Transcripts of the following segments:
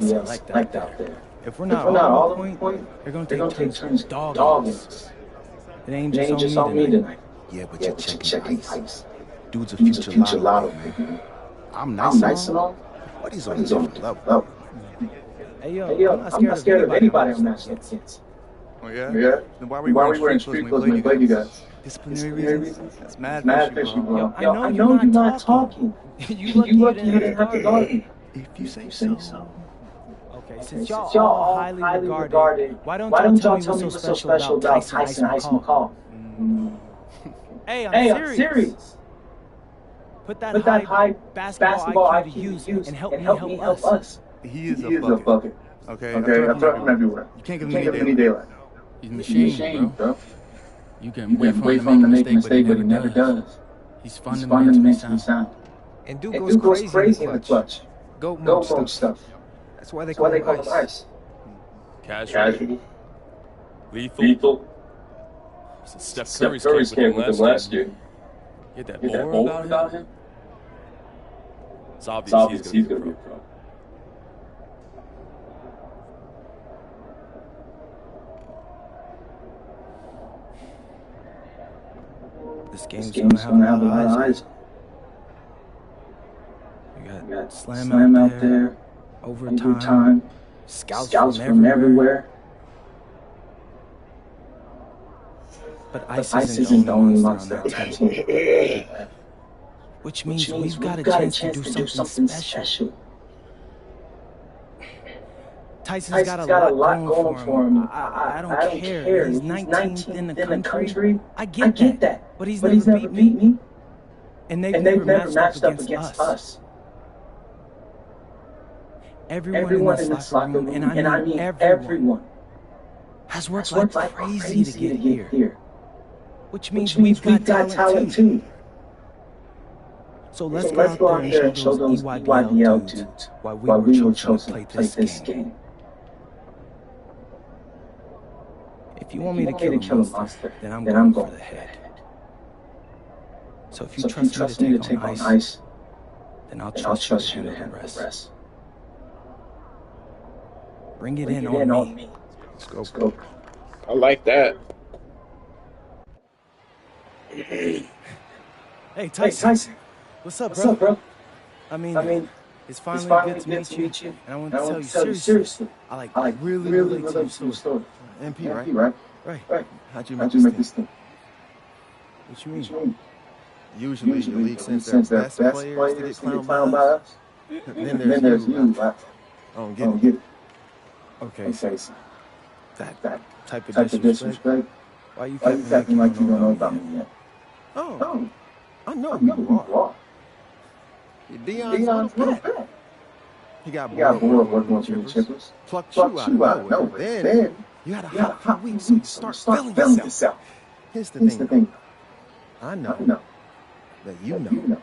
select out there. If we're not all on point, they're gonna take turns dogging us. It ain't just on me tonight. Yeah, but you're checking ice. Dude's a Future future lotto lotto pick, pick, man. I'm I'm nice nice and and all, all, but he's but on a he's on a different different level. level. Hey Hey, yo, I'm not scared of anybody I'm matched up against. against. Oh yeah? Yeah? Then why Why were we wearing street clothes when we played you guys? Disciplinary Disciplinary reasons? reasons? That's It's mad mad fishy, fishy, bro. bro. Yo, I know you're not talking. You You lucky you didn't have to guard me. If you say You so. say so. Okay, Okay, since since y'all all highly regarded, why don't y'all tell me what's so special about Tyson Ice McCall? Hey, I'm serious. Put that high basketball IQ to use and help me help us. He is He a is a bucket. bucket. Okay, Okay, I throw him everywhere. You can't give You him can't give him any any daylight. daylight. He's a He's a machine, bro. bro. You can You wait can for wait him for him to to make make a mistake, but he never does. does. He's He's fundamentally fundamentally sound. sound. And dude And goes dude goes crazy in the clutch. Goat Go mode mode stuff. stuff. That's why they That's why call they him call him Ice. Ice. Casual, Lethal. lethal. Steph Curry's came with him last year. Get that Get that aura aura about about him. him. It's It's obvious obvious he's gonna be a pro. pro. This This game's gonna have a lot of eyes. You You got got Slam out there, overtime, scouts scouts from everywhere. But But Ice isn't the only monster on that team. Which Which means means we've got a got chance to do something special. Tyson's got a lot going for him. I don't care. He's 19th in the country. I get that. But he's never beat me. And they've never matched up against us. Everyone in this locker room, and I mean everyone, has worked like crazy to get here. Which means we've got talent too. So let's go out there and show those EYBL dudes why we were chosen to play this game. If you want me to kill a monster, then I'm going for the head. So if you trust me to take on Ice, then I'll trust you to handle the rest. Bring it in on me. Let's go. I like that. Hey, Tyson. What's up, bro? I mean, it's finally good to meet you. And I want to tell you seriously. I like really relate to your story. MP, right? Right. How'd you make this thing? What you mean? Usually the league sends their best players to get clowned by us. Then there's you. I I don't don't get get it. it. Okay, Okay, so that that type of type of disrespect. disrespect. Why you Why you acting like you don't know about me yet? Oh, Oh, I know I who know you who are. you are. Deion's little Deion's pet. He got You got bored bored working working with with the your chippers. chippers. Plucked Plucked you out of nowhere. nowhere. Then Then you had a you had a hot few hot few weeks, so you weeks, so you start feeling yourself. Here's Here's the the thing. thing. I I know know that you that you know know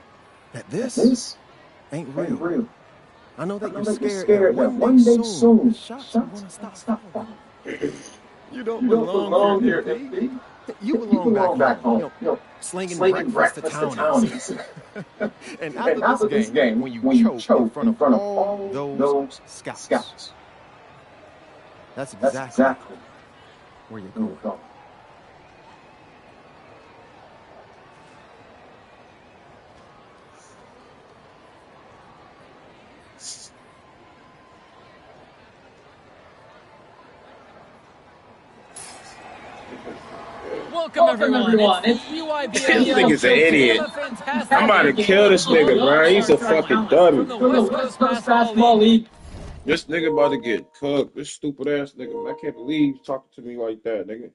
that that this this ain't ain't real. real. I know I that know you're that you're scared scared that one day soon shots are shots gonna gonna stop stop falling. falling. You don't You don't belong here, belong here, MP. MP. You You belong back belong back home. home. You know, Slinging slinging breakfast to breakfast to townies. townies. And And after this game, when you when you choke choke in front of all those those scouts, scouts, that's that's exactly exactly where you're where going. you're going. Welcome everyone. It's UIBL. This nigga's an idiot. A fantastic I'm about to game. kill this nigga, bro. He's a fucking dummy. From the West Coast Basketball League. This nigga about to get cooked. This stupid ass nigga. Man, I can't believe you talking to me like that, nigga.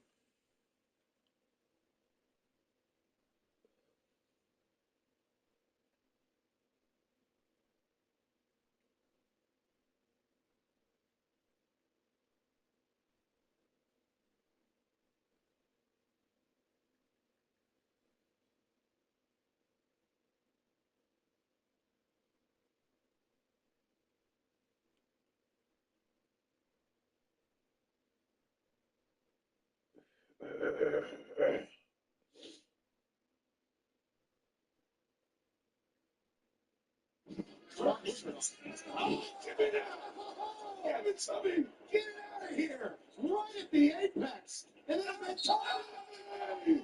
moments of it. Get it out of here. Right at the apex. And then I'm at time.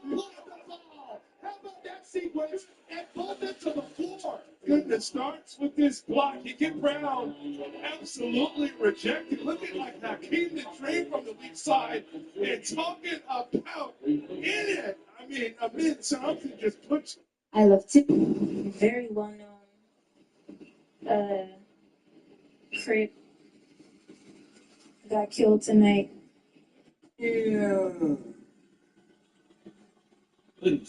Look at the ball. How about that sequence? And bump it to the floor. Goodness starts with this block. You get Brown absolutely rejected. Looking like Hakeem the Dream from the weak side. And talking about in it. I mean, Amid Thompson just puts. I love Tip. Very well known. Crip got killed tonight. Yeah. Who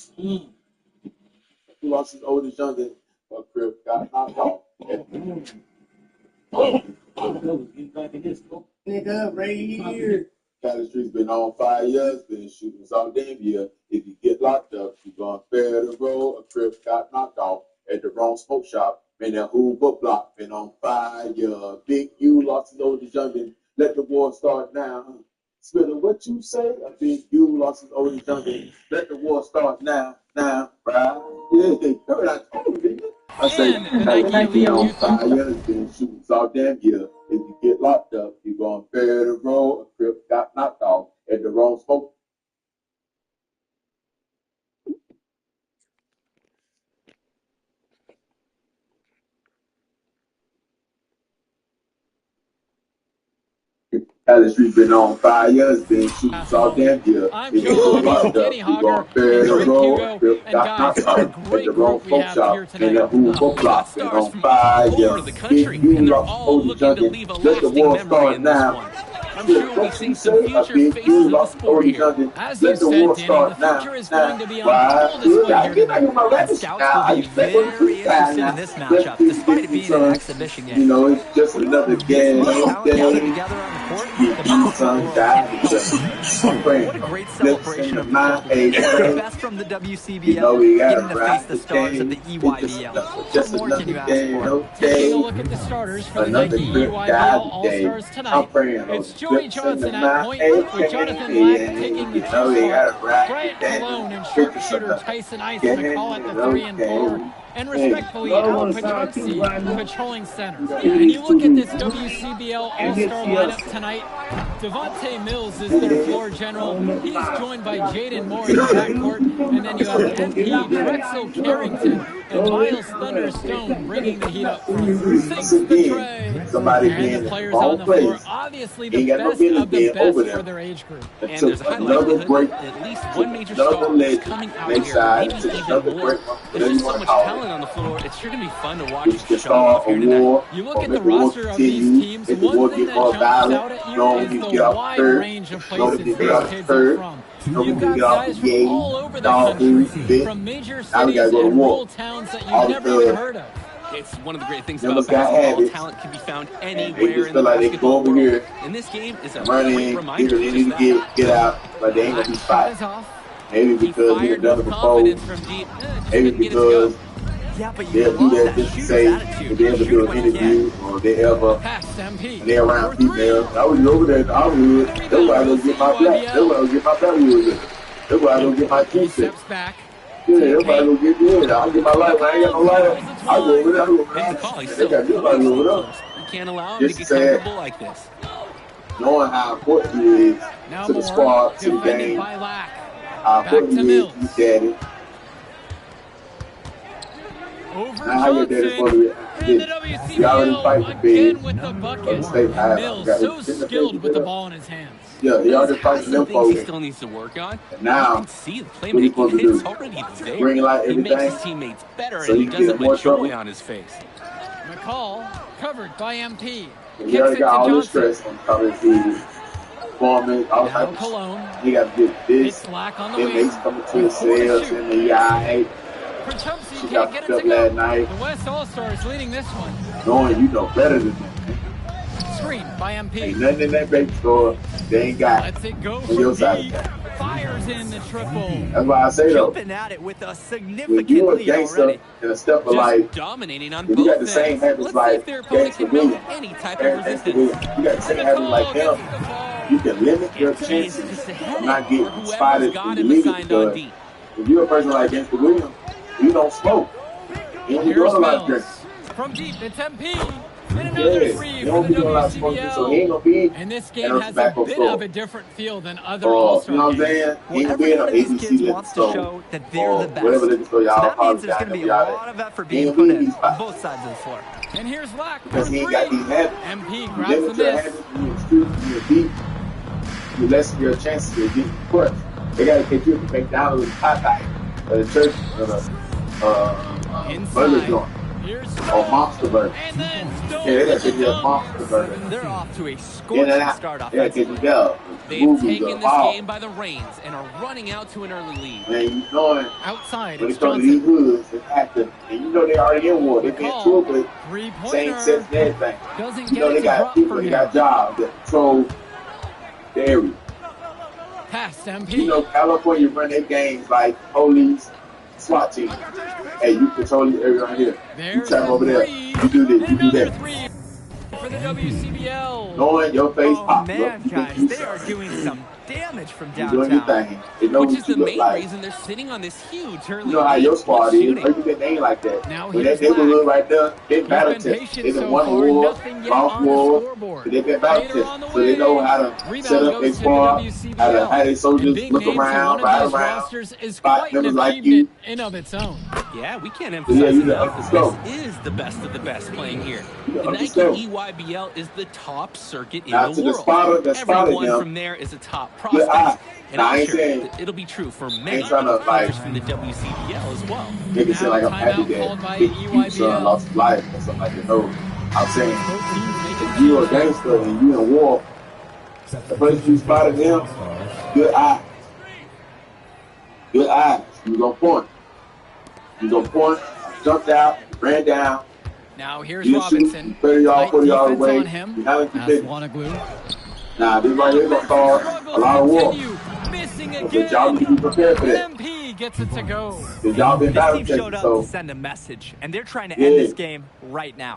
lost his oldest youngest? Crip got knocked off. Nigga, right here. Cali Street's been on 5 years, been shooting all damn year. If you get locked up, you gonna bear the roll. A Crip got knocked off at the wrong smoke shop. Man, that Hoover block been on fire. Big U lost his oldest youngin. Let the war start now. Spiller, what you say? A big U lost his oldest youngin. Let the war start now. Now, right? Yeah, heard I told you, nigga. I say, Nike on fire. Been shooting all damn year. If you get locked up, you gonna bear the roll. A Crip got knocked off at the wrong smoke. Cali Street been on fire, it's been shooting all damn year. I'm If you Joe get locked Hoggy, up, Kenny you Hogger, gonna bear and the Drake roll. Hugo. Crip And got guys, knocked what a off at great the wrong group we smoke have shop. here And tonight. that Hoover block been Stars on from fire. all over the country, Big U and they're lost his all oldest looking to youngin. leave a Let the lasting war memory start in this now. one. I'm sure we'll be What seeing you some say? A future big faces U of the lost his sport oldest here. youngin. As you Let the said, war Danny, start the now. future is Now. going to be on Why? full display I here get back tonight. in my And rabbit scouts now. will I be expect one very freestyle interested in now. this Let's matchup, see despite it the being an sun. exhibition You game. know, it's just When you another have this game. much talent gathered Okay. together on the court, Get the you basketball some world guy. can't help but win. I'm praying What a for great flips in celebration the of the club mind. win. The Hey, best from the you know, WCBL, we got getting to to face ride the the stars of the game. It's EYBL. What just more can another you ask game. for? Taking a Okay. look at the starters for the Another Nike Crip EYBL guy today. All-Stars I'm tonight. praying on It's the Joey flips in the Johnson at mind. point, Hey, with Jonathan Lack taking the you 2 know, we spot, got to ride Bryant the game. Cologne and It's sharpshooter another Tyson Ice game. McCall at the 3 and 4, and respectfully Al Petronci patrolling center. And you look at this WCBL All-Star lineup tonight, Devontae Mills is their floor general. He's joined by Jaden Moore in the backcourt, and then you have MP, Drexel Carrington, and Miles Thunderstone bringing the heat up front. Sinks the tray. Somebody And being the in the players wrong on the floor, place. obviously the Ain't got no best business of the being over best there. for their age group. And there's a high Another likelihood break, that at least one major another star is leg, coming out next here, side, maybe to even another more. break, There's whatever you just so want to much call talent it. on the floor. It's sure going to be fun to watch We them can show off start a here tonight. war, You look or at make the the war roster of these continue. teams, Make the one war thing get that more jumps violent. out at you No, is you the get off the wide curb. range of No, places you these get off the kids are curb. from. No, You've you got get off guys the from gate. all over the Dog country, food, bitch. from major Now we cities gotta go to and war. rural towns that All you've never even because heard of. It's one of the great things members about got basketball. habits. Talent can be found And they anywhere just in feel the like they can go basketball over world. here And this game is a run great in, reminder get of it, just that. get out, but they ain't gonna be Black's shot spot. is off. Maybe He because he fired done done it with before. confidence from deep. Just Maybe couldn't get it to go. because Yeah, but you they'll do love that that just to shooter's say attitude. if they ever Shoot do it an when you can. interview or they ever Pass to MP. and they around For 3. females. I was over there in the Hollywood. The That's why I rebound go goes to get my black. That's why I EYBL. go get my black wood. That's why I go get my He juice. steps back. Yeah, To the that's why I paint. go get I get my light. When I ain't got no light, Calls I the go over twine. there. I go over Hit the there. call. He's They still got this light way over too there. close. You can't allow him to Just get sad. comfortable like this. Knowing how important he is Now to the Moore, squad, to the defended game, by Lack. how Back important to he is Mills. to his daddy. Over Now how your daddy's supposed to Johnson. be. And the You already fight WCBL the big. again with the bucket. Mistake. And Mills so skilled with the Yeah, ball in his hands. he Mills already has fighting some them things he folks. still needs to work on. And You now, can see the what he playmaking. supposed to It's do? already there. Green light He makes his everything. teammates better, So and he he can does get it more with joy trouble. on his face. McCall covered by MP. He Kicks already it got to all this Johnson. stress on top of his head. Performance, all Now type of Cologne. shit. He got to get this. It's Lack on the Inmates wing. coming to With his 4 to cells shoot. and the eye. Petronci She can't got get it picked to up last go. night. The West All-Stars leading this one. Knowing you know better than them. Screen by Ain't MP. nothing in that baby store they ain't got Lets it go on from your side. deep. Fires in the triple. That's why I say though, Jumping at it with a when significant you a lead gangster already. and a step of Just like, dominating on if you got both the same ends. habits Let's see like if their opponent Gangster can mount Williams, any type of Gangster resistance. Williams, you got the same habits like McCall him, gets the ball. you can limit your It's chances just a of headache not for getting whoever's spotted got in the him league assigned on because D. if you're a person like Gangster Williams, you don't smoke. You don't be Here's doing a lot of Mills. drinking. From deep, it's MP. And another Yeah, three he for don't the be doing a lot of supposed to, so he ain't gonna be. WCBL. And this game has a bit of a different feel than other You know All-Star what I'm games. saying? He Well, ain't gonna be every in one an of these ABC kids liquor wants to store show that they're or the best. whatever liquor store So y'all that means probably there's down going to there be a where y'all lot at. of effort He being ain't gonna put be in in these on spots both sides of the floor. And here's Lack for because he ain't three. got these habits. MP You grabs the limit your miss. habits when you're in the street, when you're deep, you lessen your chances of getting crushed. They gotta catch you at the McDonald's and Popeye or the church or the burger Inside. joint Here's or Monster Burger. and then Yeah, they gotta catch you at Monster Burger. They're off to a In and scorching out. start They gotta catch you offensively. there. They've taken this game by the reins and are running out to an early lead. Man, you knowing outside. when It's it comes to these Johnson. hoods, it's active. And you know they already in war. They've been to it with same Three-pointer. sets and everything. Doesn't You get know it they to got drop people, for they him. got jobs that control the area. Past MP. You know, California run their games like police, SWAT team. Hey, you control this area right here. You There's trap over the there. three. You do this, And you do another that. three for the WCBL. Knowing your face Oh, pop. man, You think guys, you they are doing some damage from you doing your downtown. thing. They know Which what is you the look main like. reason they're sitting on this huge early You know how lead. your squad What's is. shooting? Why you think they ain't like that? Now When here's they were Lack. right there, they He's battle been test. patient They done so won far. awards, Nothing yet lost on the awards. scoreboard. So they've been battle Later tested. on the So they know way. how to Rebound set up goes their to the squad, how WCBL. their And soldiers big look names in around, one of ride these around, rosters is spot quite an members like achievement you. in of its own. Yeah, we can't Yeah, emphasize you the enough up the that scope. this is the best of the best playing here. You the The up the Nike scope. EYBL is the top circuit in Now the to the world. spotter that spotted Everyone him, from there is a top good eye. prospect. And Now I I'm ain't sure saying that it'll be true for I many ain't trying to other like players from the WCBL as well. make it seem Now like I'm happy timeout called that by Big Q's son EYBL. lost his life or something like that. No, I'm So saying it's both teams making if you a changes. gangster and you in war, the person you spotted him, good eye. Good eyes. You gonna point. You gonna point, jumped out, ran down. Now here's You shoot Robinson. 30 yards, Tight 40 yards defense away. on him. You handle your business. Aswanaglue. Now this right here gonna start a Struggles lot of war. continue. Missing But y'all need to be again. prepared for And that. MP gets it to go. Cause y'all been This battle team showed tested, up so to send a message, and they're trying to end yeah. this game right now.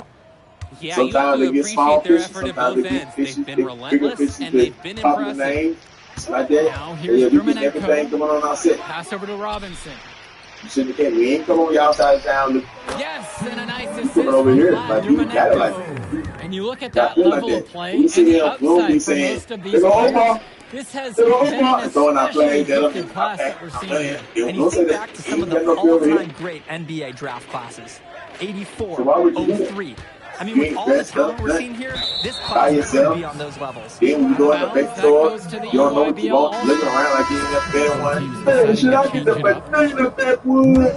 Yeah, you have Sometimes to they get small appreciate their fishes, effort at sometimes both they get ends. fishes, They've been bigger relentless fishes and that they've been popular impressive. names, like that. Now here's Yeah, we get everything Drumanenko. coming on our set. Pass over to Robinson. You shouldn't have came. We ain't come on the outside of town. Look, Yes, and a nice you assist coming over from here. Vlad Like you got it like Drumanenko. And you look at got that feel like level of that. play We and see the him, we don't be upside for saying, most of they these go players. over. This has They go been an over. Throwing our especially flags at them. gifted class that we're seeing here. And you think back to some of the all-time great NBA draft classes. 84, So why would you do that? 03. I mean, You with ain't all the dressed up, talent we're nothing. seeing here, this By class could yourself. be on those levels. Then when you go in the Out of big bounds, store, that goes to the you don't know what you EYBL want. Looking around like you ain't never been Both teams one. deciding Man, should to I get change the it up. banana backwood?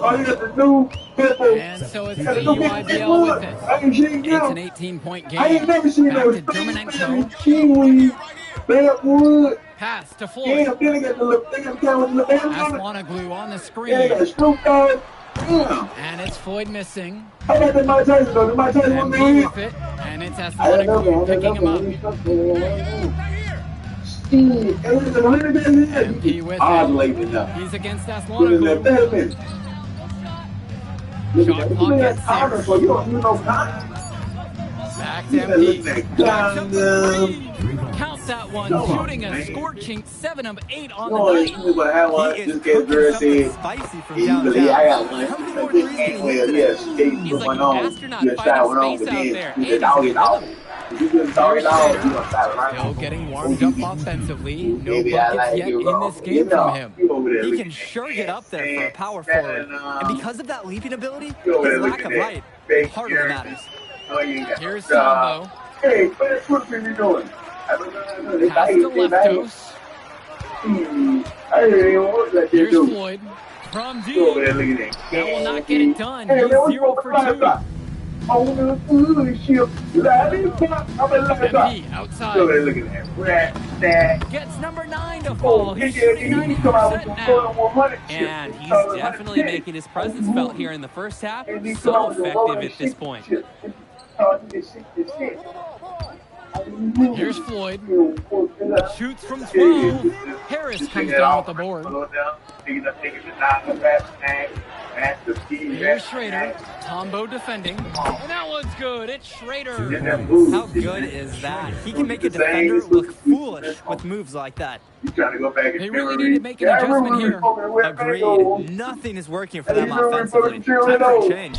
I got the new pepper. And so it's Gotta the go get the EYBL with wood. it. I ain't seen It's them. an 18-point I ain't game. never seen Back no to Drumanenko. kiwi, backwood. Pass to Floyd. Damn, then they got the little, they got the camera with the bands on it. Aswanaglue on the Then they got screen. Snoop Dogg. Damn. And it's Floyd missing. How about that Mike Tyson though? The Mike Tyson one MP man. with it. And it's I don't know, Aswanaglue picking him up. MP with it. Ovulating enough. He's against Put in that Aswanaglue. betterment. Shot clock at 6. So you don't use no time. Back to You better look MP. at Backs up the that three. Count that one. Come on, Shooting a man. scorching 7 of 8 on You the know, night. you would have one. He This is kid cooking girl something said, spicy from "Hey, I downtown. got one." How many more But this threes can ain't he well. hit Yeah, today? she He's put like one an on. astronaut You shot fighting one on, space but out then there. you And the he's dog in it off. rhythm. If you couldn't dog it off, you gonna stop right Still on. getting warmed up offensively. No Maybe I buckets like yet you in wrong. this game from him. You over there He looking can at sure get up there for a power that, forward. And because of that leaping ability, you over his there lack looking of at height fake hardly Jeremy. matters. Oh, you ain't got no Here's job. Sambo. Hey, what is Footprint you doing? I don't know. They Pass buy to it, they buy it. Leftos. I didn't even want that Here's dude. Floyd. From You over there deep. looking at That will not get it done. Hey, He's man, what's 0 the for fly 2. shot? On the food ship. Lollipop. I'm a lollipop. MP You over there outside. looking at rat stack. Gets number 9 to Oh, fall. He's shooting he come out with 90% some now. 100 And he's chips. definitely making his presence felt here in the first half. And he come So out with effective 100 at this point. chips. Here's Floyd. Shoots Shoots from 12. Harris comes down with the board. Here's Schrader. Tombo defending. And that one's good. It's Schrader. How good is that? He can make a defender look foolish with moves like that. They really need to make an adjustment here. Agreed. Nothing is working for them offensively. Time for a change.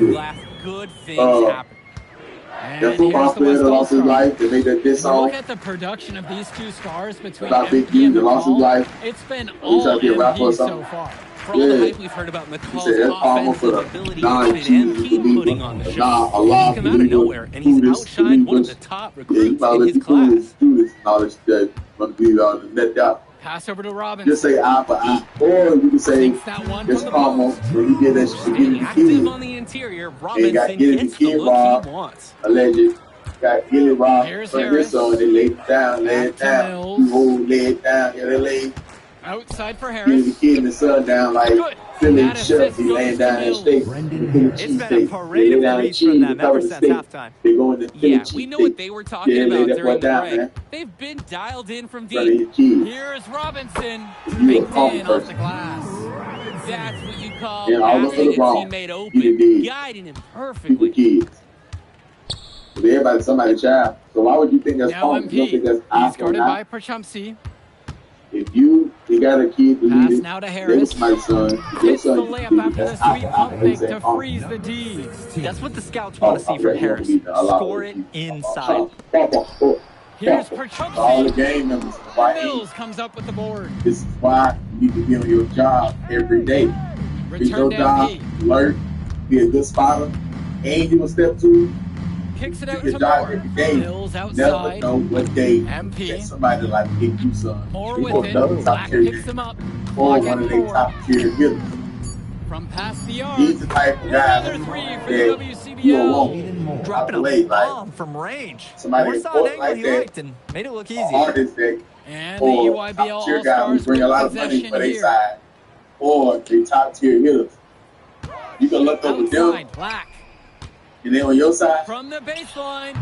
glass, good things happen. That football player that lost his life, they made that diss song. Look at the production of these two stars between About Big MP U and that lost his McCall. life. It's been He's trying all to be a rapper or MP so something. far. For all the hype we've heard about He McCall's said that's Palmer for offensive the ability, it's been non-Jesus MP believer. putting on the show. Nah, He's Allah come out of nowhere, and he's outshined one of the top Yeah, you recruits might in let his me do this, class. do this knowledge that going to be on the net out. Pass over to Robinson. Just say eye for eye. Or you can say Sinks that one it's from the Palmer post. when he did that shit to Staying the active kid. on the interior, And got Robinson get gets the the kid look robbed, he wants. alleged. Got Gilly robbed Here's from his Harris. son. They laid it down, laid it Back to down. Mills. You hold, lay it down. Yeah, they laid Outside for the Harris. kid and the son down like Good. Philly That chef. assist He goes laying to down that Mills. steak. It's been a parade of threes from them ever since halftime. They go in the Philly Yeah, we know what they were talking Yeah, lay about that during boy the down, break. man. They've been dialed in from Front of deep. his kids. Here's Robinson. If you a Baked calm in off the person. glass. That's what you call Yeah, all over passing the a ball. teammate He done open, did. guiding him People perfectly. kids. But everybody's somebody's child. So why would you think that's Now Palmer? You don't think MP. that's eye He's for guarded an by eye? Perchumsey. If you got a kid to Pass lead it, now to they Harris. was somebody's son. Your Hits the son, you layup can after the that's eye sweet for eye. pump They fake say to Palmer. freeze the D. That's what the scouts want to see from Harris. Score it inside. Here's All the Perchumsey. game members. Why Mills comes up with the board. This is why you need to be on your job every day. It's your Return to job, MP. alert, be a good spotter, and you a step two. Kicks it Do out your to job Moore. every day. Mills Never outside. know what day MP. that somebody like Big U son Moore or with it. another top Black tier picks him up. or Block one at of their 4. top tier hitters. From past the arc. He's the type of guy Another three for the that you will WCBL. want. Dropping a Like bomb from range. somebody Moore saw an important angle like he that, liked and made it look an easy. artist that And the or EYBL top tier guy who All-Stars bring a lot with of money possession for their here. side, or the top tier hitters. You can look over them, Outside, Black. and then on your side, From the baseline.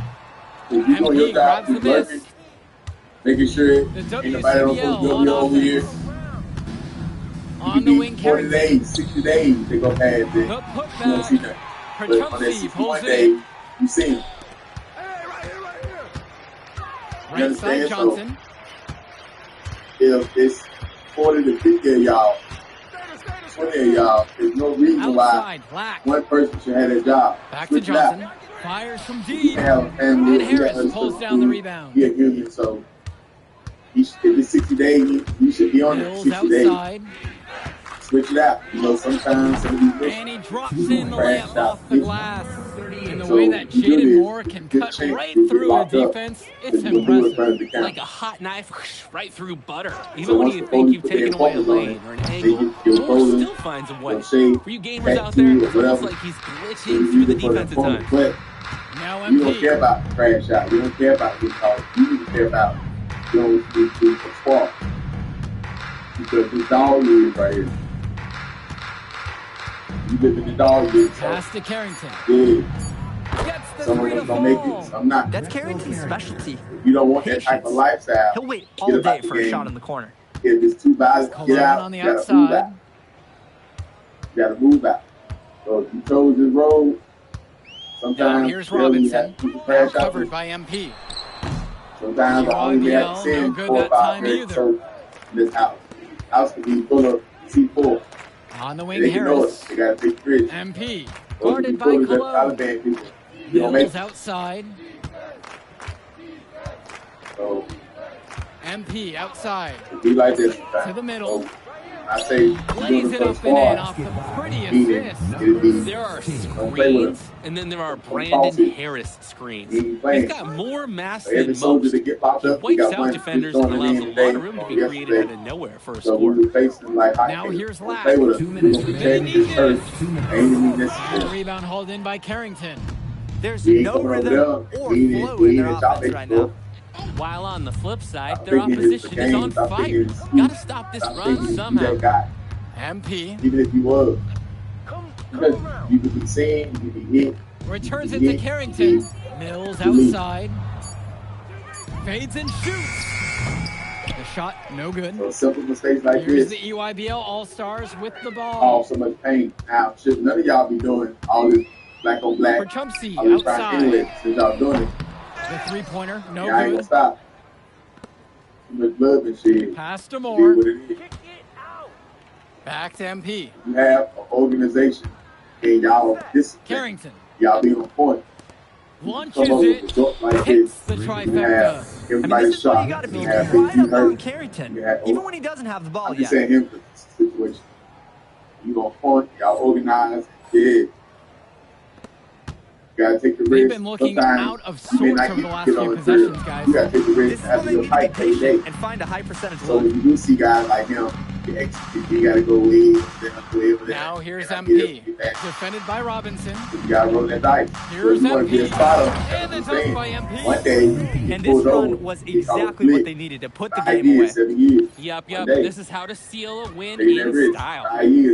if you know your MP job, grabs the you lurking, miss. making sure The ain't nobody else WCBL gonna on do over here. offense. You On can the be wing, 40 Carrington. days, 60 days, they go past it. The You don't see putback. that. But on that Perchumsey 61 pulls day, it in. you see him. Right understand? side, Johnson. If it's 40 to 50 of y'all, 20 of y'all, there's no reason why Outside, Black. one person should have that job. Back to Switch it out. Johnson. Fires from You deep. can have a family. And you Harris got pulls other down the stuff. rebound. He a human, so if it's 60 days, you should be on it Mills 60 days. outside. Switch it out. You know, sometimes some of these And he drops in the crash layup out. off the glass. And the So, way that you do Jaden this, Moore can good cut chance right you'll get through a locked up. defense, If it's you do it in front impressive. of the camera. Like a hot knife right through butter. Even So when once you the think police you've put their taken away a focus on lane it, or an they angle, get your Moore clothing, still finds a way. your shade, For you gamers back out to there, you or it's almost whatever. like he's So glitching you through the can put it defensive on the time. clip. Now You don't MP. care about the crash out. You don't care about this call. You need to care about the spark. Because the dog years right here. You live in the dog years. So, Pass to Carrington. yeah, Gets the some of three to us don't make it. fall. Some not. That's Carrington's specialty. If you don't want that type of Patience. lifestyle, He'll wait get all about day the for a game. shot in the corner. If it's too violent, Cologne get out. on the You gotta move outside. out. You gotta move out. So if you chose this road, Now sometimes here's they'll leave Robinson. people Now crash out. covered by MP. Sometimes I only have to EYBL, send no good 4 or that 5 time pairs either. of in this house. House could be full of C4. On the And wing, they can know it. Harris. They got a big fridge. MP. Those could be Guarded by full of the Cologne. Taliban people. You don't make Mills it. outside. So MP outside. it be like this sometimes. To the middle. So I say you're Lays doing it it up for and in the off the pretty Beat it. assist. It'll be. There are Don't play with screens, him. and then there are Don't Brandon false it. Harris screens. He ain't He's playing. got more mass So every than soldier most. that get popped He up, we wipes got out one defenders just and throwing allows it a in lot today of room to or be created out yesterday. of nowhere for a So score. we were facing like hot Now cakes. here's Don't Lack. play with us. 2 We're minutes gonna remaining. protect this church. Ain't even The necessary. rebound hauled in by Carrington. There's We ain't no coming over rhythm there. or We flow ain't in their at y'all offense right before. now. While on the flip side, Stop their thinking it's the opposition is on game. Stop fire. thinking it's Gotta stop this Stop run thinking you somehow. that guy. MP Even if you was. Because you could be seen, you could be hit. returns you it could to hit, Carrington. you Mills You leave. outside. Fades and shoots. The shot no good. So simple mistakes like Here's this the EYBL All-Stars with the cause ball. so much pain. Now, should none of y'all be doing all this black on black, Perchumsey all this crime outside. anyway, since y'all doing it. The three-pointer no Yeah, I ain't gonna good. stop. Too much blood and shit. Pass to It is Moore. what it is. Back to MP. You have an organization and y'all discipline. Carrington. Y'all be on point. launches it, hits the trifecta. I mean, this is why you got to be right up on Carrington, even when he doesn't have the ball I'm just yet. saying him situation. You gonna punt, y'all organize, yeah. You gotta take the risk. They've been looking out of sorts over the last few possessions, guys. You gotta take the risk. This is when they need to be patient and find a high percentage So look. when you do see guys like him, you gotta go way over there. Now here's MP, defended by Robinson. You gotta roll that dice. Here's MP, and the dunk by MP. One day, and this run was exactly what they needed to put the game away. 7 years. Yep. This is how to seal a win in style.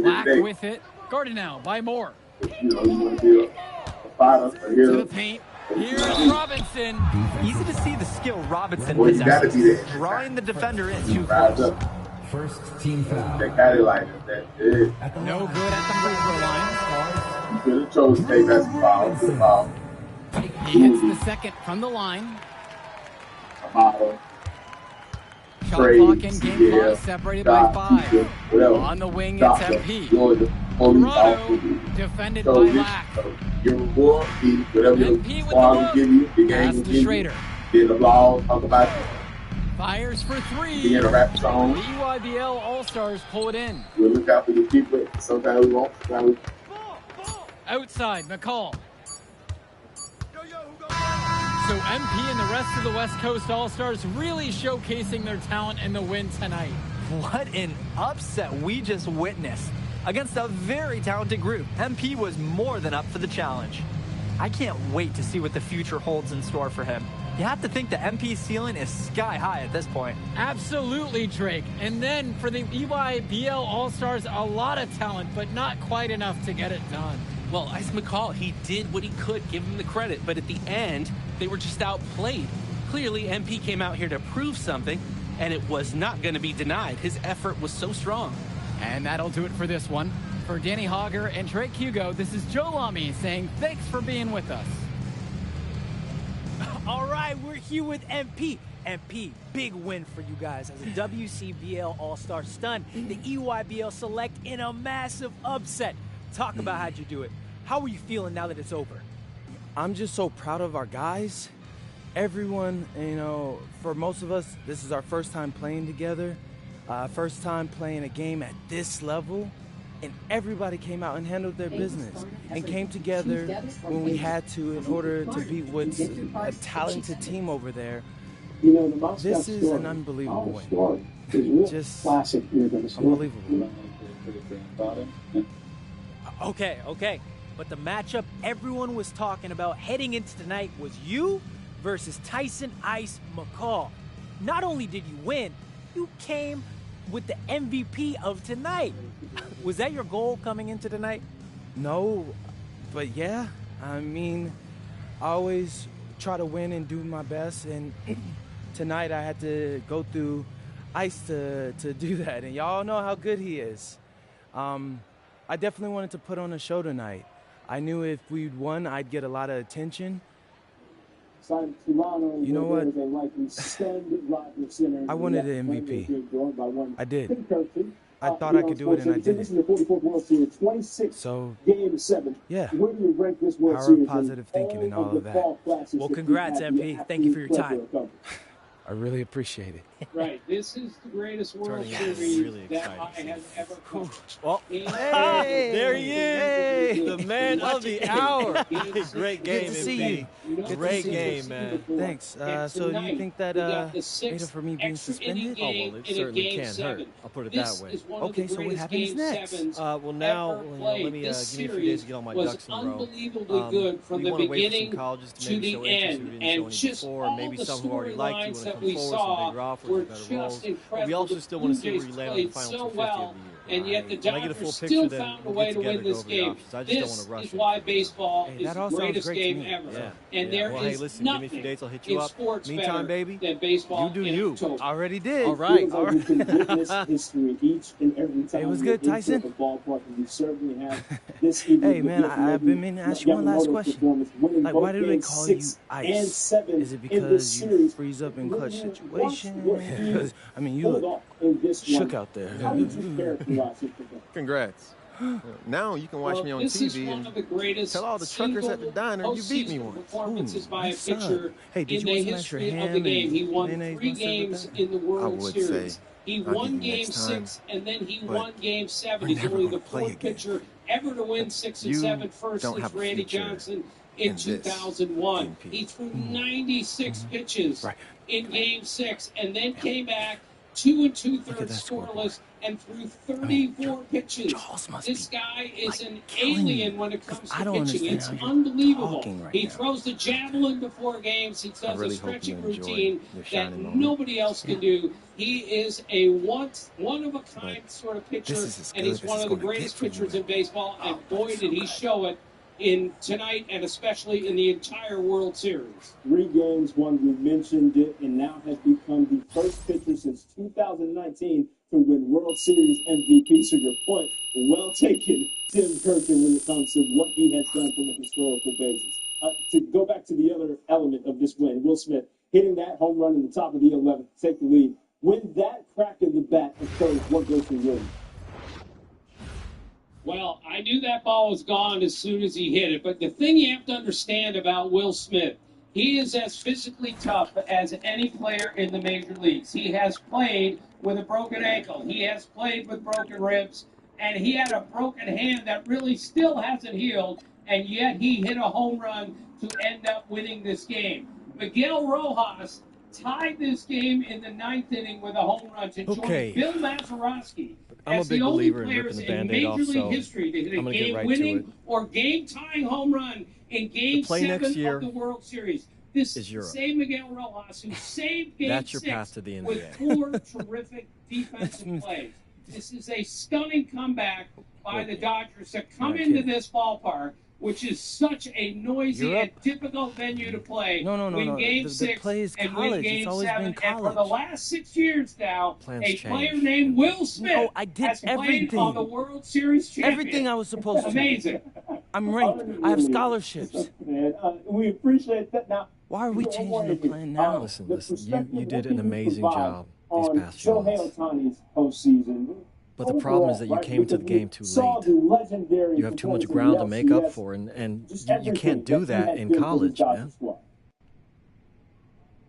Black with it. Guarded now by Moore. You know, you want to be a fighter, to the paint. Here's Robinson. Easy to see the skill Robinson possesses, drawing the defender in too close. First team foul. They got it like that. No good at the free throw line. You could have chose to take that foul. He hits the second from the line. Amado. Shot clock and game clock separated by 5. On the wing, it's MP. Toronto, defended by Lack. Your reward, whatever MP with squad will give you, the game pass will to give Schrader. you. The ball, talk about it. Fires for 3. Be in a rap song. The EYBL All-Stars pull it in. We'll look out for the people. Sometimes we won't. Sometimes we... Outside, McCall. So MP and the rest of the West Coast All-Stars really showcasing their talent in the win tonight. What an upset we just witnessed. Against a very talented group, MP was more than up for the challenge. I can't wait to see what the future holds in store for him. You have to think the MP's ceiling is sky high at this point. Absolutely, Drake. And then for the EYBL All-Stars, a lot of talent, but not quite enough to get it done. Well, Ice McCall, he did what he could, give him the credit, but at the end, they were just outplayed. Clearly, MP came out here to prove something, and it was not going to be denied. His effort was so strong. And that'll do it for this one. For Danny Hogger and Drake Hugo, this is Joe Lamy saying thanks for being with us. All right, we're here with MP. MP, big win for you guys as a WCBL All-Star stun. The EYBL Select in a massive upset. Talk about how'd you do it. How are you feeling now that it's over? I'm just so proud of our guys. Everyone, you know, for most of us, this is our first time playing together. First time playing a game at this level, and everybody came out and handled their business and came together when we had to in order to beat what's a talented team over there. This is an unbelievable win. Just unbelievable. Okay. But the matchup everyone was talking about heading into tonight was you versus Tyson Ice McCall. Not only did you win, you came with the MVP of tonight. Was that your goal coming into tonight? No, but yeah, I mean, I always try to win and do my best, and tonight I had to go through Ice to do that, and y'all know how good he is. I definitely wanted to put on a show tonight. I knew if we'd won, I'd get a lot of attention. You know what? I wanted an MVP. I did. I thought I could do it, and I did it. So, yeah, power of positive thinking and all of that. Well, congrats, MP. Thank you for your time. I really appreciate it. Right. This is the greatest World Series really that I have ever coached. Well, Hey, there he is, Hey. the man of the hour. Great game, Good to see you. Great game, man. Thanks. So do you think that made up for me being suspended? Oh, well, it certainly can't hurt. I'll put it that way. Okay, so what happens next? Well, now, let me give me a few days to get all my ducks in a row. Good from we the want to wait for beginning some colleges to to maybe the show interest end, who didn't and show any just before, all maybe the some who already liked you storylines want to that come we forward, saw some bigger offers, were and better just roles. incredible. But we also still want to see The where you land on Blue the final Jays 250 played of so the year. and yet the When I get a full Dodgers picture, still then found a we'll way get to together win to go this over the game. options. I just don't want This to rush is it. why baseball Hey, is that the all sounds greatest great to game me. ever. Yeah. And there Well, hey, is listen, give me a few nothing dates, I'll hit you in up. sports Meantime, better baby, than baseball you do in you. October. Already did. All right. It was good, Tyson. Hey, man, I've been meaning to ask you one last question. Like, why do they call you Ice? Is it because you freeze up in clutch situations? I mean, you look shook out there. Congrats. Now you can watch me on this is TV one of the greatest tell all the truckers at the diner you beat me once. performances by a What's up? pitcher Hey, did in you the want some extra history of ham the game. He and won mayonnaise 3 mustard with games that? in the World would Series. say, He I'll won give you Game next time, 6, and then he but won Game 7. we're He's never only the gonna play 4th again. pitcher ever to win 6 and You 7, first don't since have a Randy future Johnson in in this 2001. MP. He threw 96 pitches Right. in Game 6, and then came back 2 2/3 that scoreboard. scoreless and threw 34 pitches. Jaws must This be, guy is an killing alien you, when it 'cause comes I to don't pitching. understand It's how you're unbelievable. talking right He now. throws the javelin before games. He does really a hope you stretching enjoy routine your that shining moment. nobody else can do. He is a one of a kind sort of pitcher, this is as and good he's as one it's of the gonna greatest get for you, pitchers man. in baseball. And boy, did he show it in tonight, and especially in the entire World Series. 3 games won, we mentioned it, and now has become the first pitcher since 2019 to win World Series MVP. So your point, well taken, Tim Kirkin, when it comes to what he has done from a historical basis. To go back to the other element of this win, Will Smith hitting that home run in the top of the 11th to take the lead. When that crack in the bat occurs, what goes through your mind? Well, I knew that ball was gone as soon as he hit it, but the thing you have to understand about Will Smith, he is as physically tough as any player in the major leagues. He has played with a broken ankle. He has played with broken ribs, and he had a broken hand that really still hasn't healed, and yet he hit a home run to end up winning this game. Miguel Rojas tied this game in the 9th inning with a home run to join Okay. Bill Mazeroski I'm a as big the only believer in players ripping the in Band-Aid Major off, League so history to hit a I'm gonna get right to it. game-winning or game-tying home run in Game play 7 next year of the World Series. This is Europe. same Miguel Rojas who saved Game That's your 6 path to the with NBA. 4 terrific defensive plays. This is a stunning comeback by the Dodgers to come into this ballpark, which is such a noisy Europe? and difficult venue to play. No. Win Game The 6 play is and college. win It's Game always 7. been And for college. the last 6 years now, Plans a change. player named Will Smith No, I did has played everything. on the World Series champion. Everything I was supposed to. Amazing. I'm ranked. I have scholarships. Man, we appreciate that. Now, Why are we changing the plan now? Listen, the you perspective, did what an can you amazing provide job these on past few Shohei months. Ohtani's postseason. But the problem is that you Overall, came to the because game too we saw late. the legendary You have too much performance in ground the to make up LCS, for, and just you everything can't do he that has in been for college, this Dodgers man. squad.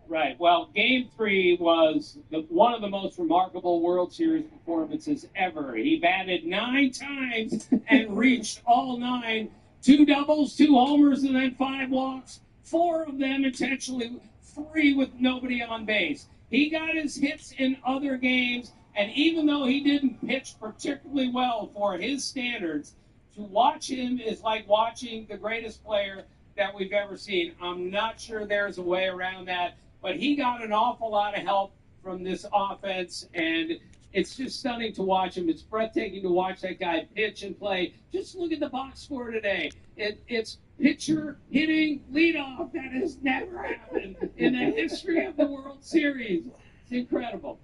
Right. Well, Game 3 was one of the most remarkable World Series performances ever. He batted 9 times and reached all 9. 2 doubles, 2 homers, and then 5 walks. 4 of them intentionally, 3 with nobody on base. He got his hits in other games, and even though he didn't pitch particularly well for his standards, to watch him is like watching the greatest player that we've ever seen. I'm not sure there's a way around that, but he got an awful lot of help from this offense, and it's just stunning to watch him. It's breathtaking to watch that guy pitch and play. Just look at the box score today. It's pitcher hitting leadoff. That has never happened in the history of the World Series. It's incredible.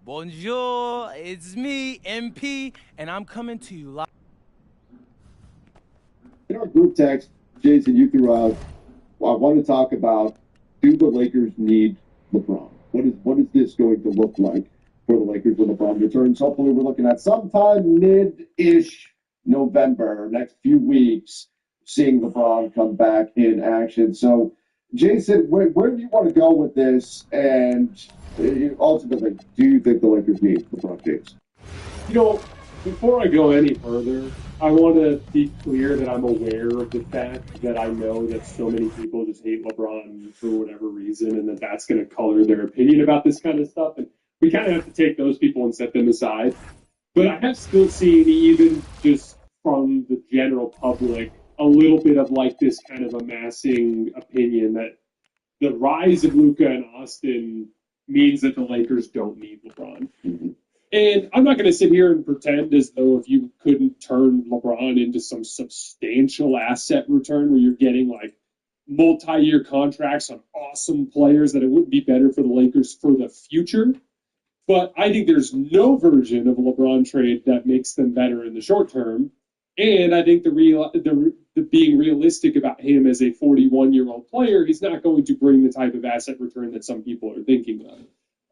Bonjour, it's me, MP, and I'm coming to you live. In our group text, Jason, you threw out, well, I want to talk about, do the Lakers need LeBron? What is this going to look like for the Lakers when LeBron returns? Hopefully we're looking at sometime mid-ish November, next few weeks, seeing LeBron come back in action. So, Jason, where do you want to go with this? And ultimately, do you think the Lakers need LeBron James? You know, before I go any further, I want to be clear that I'm aware of the fact that I know that so many people just hate LeBron for whatever reason, and that's going to color their opinion about this kind of stuff. And we kind of have to take those people and set them aside. But I have still seen, even just from the general public, a little bit of like this kind of amassing opinion that the rise of Luka and Austin means that the Lakers don't need LeBron. Mm-hmm. And I'm not going to sit here and pretend as though if you couldn't turn LeBron into some substantial asset return where you're getting like multi-year contracts on awesome players, that it wouldn't be better for the Lakers for the future. But I think there's no version of a LeBron trade that makes them better in the short term. And I think the being realistic about him as a 41-year-old player, he's not going to bring the type of asset return that some people are thinking of.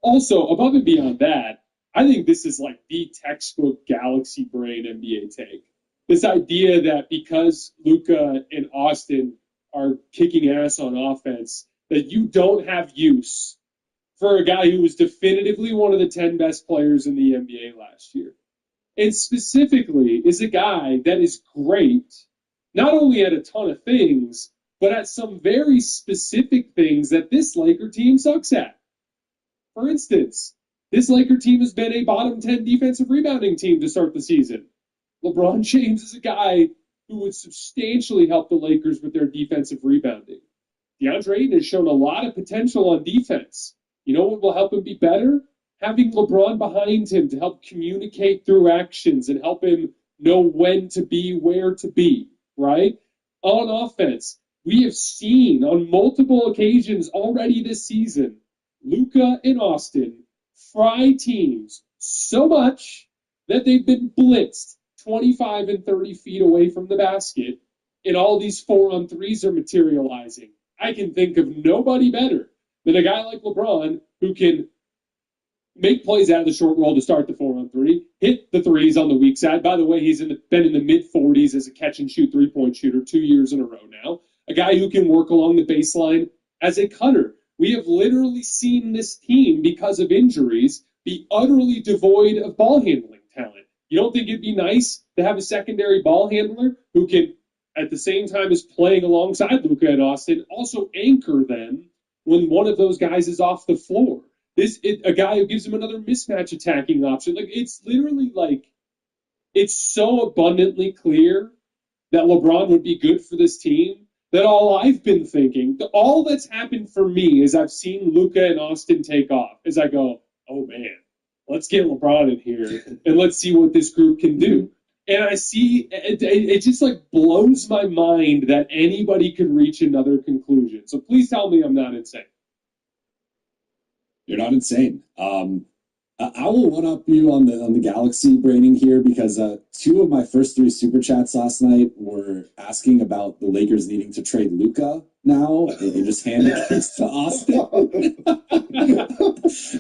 Also, above and beyond that, I think this is like the textbook galaxy brain NBA take. This idea that because Luka and Austin are kicking ass on offense, that you don't have use for a guy who was definitively one of the 10 best players in the NBA last year. And specifically is a guy that is great, not only at a ton of things, but at some very specific things that this Laker team sucks at. For instance, this Laker team has been a bottom 10 defensive rebounding team to start the season. LeBron James is a guy who would substantially help the Lakers with their defensive rebounding. DeAndre Ayton has shown a lot of potential on defense. You know what will help him be better? Having LeBron behind him to help communicate through actions and help him know when to be, where to be, right? On offense, we have seen on multiple occasions already this season, Luka and Austin fry teams so much that they've been blitzed 25 and 30 feet away from the basket, and all these 4-on-3s are materializing. I can think of nobody better than a guy like LeBron who can make plays out of the short roll to start the 4-on-3, hit the threes on the weak side. By the way, he's been in the mid-40s as a catch-and-shoot three-point shooter 2 years in a row now. A guy who can work along the baseline as a cutter. We have literally seen this team, because of injuries, be utterly devoid of ball handling talent. You don't think it'd be nice to have a secondary ball handler who can, at the same time as playing alongside Luka and Austin, also anchor them when one of those guys is off the floor? A guy who gives him another mismatch attacking option. Like, it's literally like, it's so abundantly clear that LeBron would be good for this team that all I've been thinking, all that's happened for me is I've seen Luka and Austin take off as I go, oh man, let's get LeBron in here and let's see what this group can do. And I see, it just like blows my mind that anybody could reach another conclusion. So please tell me I'm not insane. You're not insane. I will one-up you on the Galaxy braining here, because two of my first three super chats last night were asking about the Lakers needing to trade Luka now and just hand it to Austin.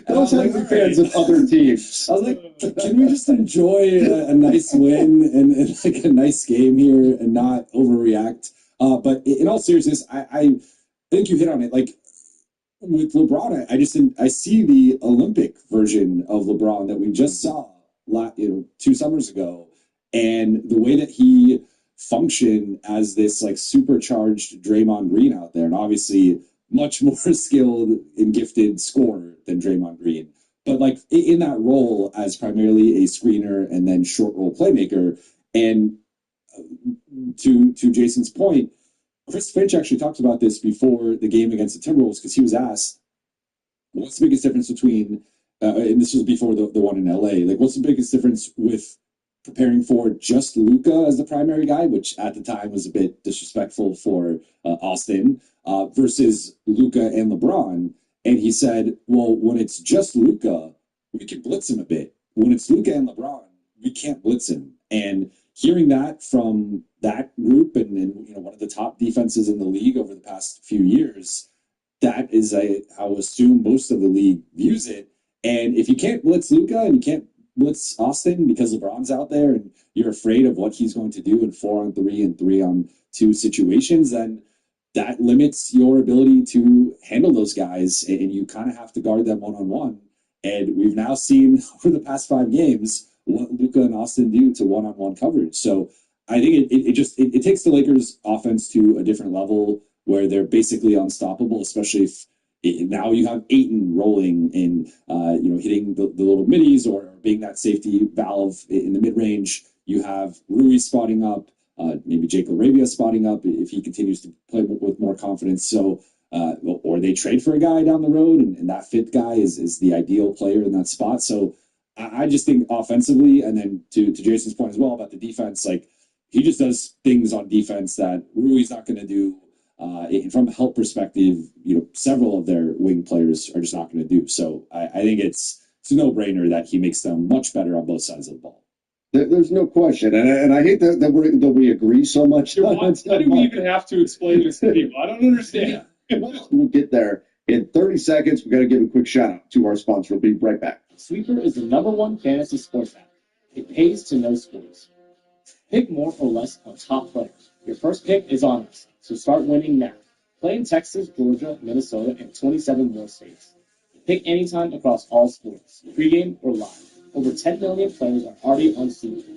Those are the fans of other teams. I was like, can we just enjoy a nice win and like a nice game here and not overreact? But in all seriousness, I think you hit on it. Like, with LeBron, I see the Olympic version of LeBron that we just saw 2 summers ago, and the way that he functioned as this like supercharged Draymond Green out there, and obviously much more skilled and gifted scorer than Draymond Green, but like in that role as primarily a screener and then short roll playmaker. And to Jason's point, Chris Finch actually talked about this before the game against the Timberwolves, because he was asked, what's the biggest difference between, and this was before the one in LA, like what's the biggest difference with preparing for just Luka as the primary guy, which at the time was a bit disrespectful for Austin, versus Luka and LeBron? And he said, well, when it's just Luka, we can blitz him a bit. When it's Luka and LeBron, we can't blitz him. And hearing that from that group and one of the top defenses in the league over the past few years, that is how I assume most of the league views it. And if you can't blitz Luka and you can't blitz Austin because LeBron's out there and you're afraid of what he's going to do in 4-on-3 and 3-on-2 situations, then that limits your ability to handle those guys, and you kind of have to guard them one-on-one. And we've now seen over the past 5 games what Luka and Austin do to one-on-one coverage. So I think it takes the Lakers offense to a different level where they're basically unstoppable, especially if now you have Ayton rolling and hitting the little middies or being that safety valve in the mid-range. You have Rui spotting up, maybe Jake Arabia spotting up if he continues to play with more confidence. So or they trade for a guy down the road, and that fifth guy is the ideal player in that spot. So I just think offensively, and then to Jason's point as well about the defense, like he just does things on defense that Rui's not going to do. From a help perspective, several of their wing players are just not going to do. So I think it's a no-brainer that he makes them much better on both sides of the ball. There's no question, and I hate that we agree so much. Why do we even have to explain this to people? I don't understand. We'll get there in 30 seconds. We got to give a quick shout out to our sponsor. We'll be right back. Sleeper is the #1 fantasy sports app. It pays to know sports. Pick more or less on top players. Your first pick is on us, so start winning now. Play in Texas, Georgia, Minnesota, and 27 more states. Pick anytime across all sports, pregame or live. Over 10 million players are already on Sleeper.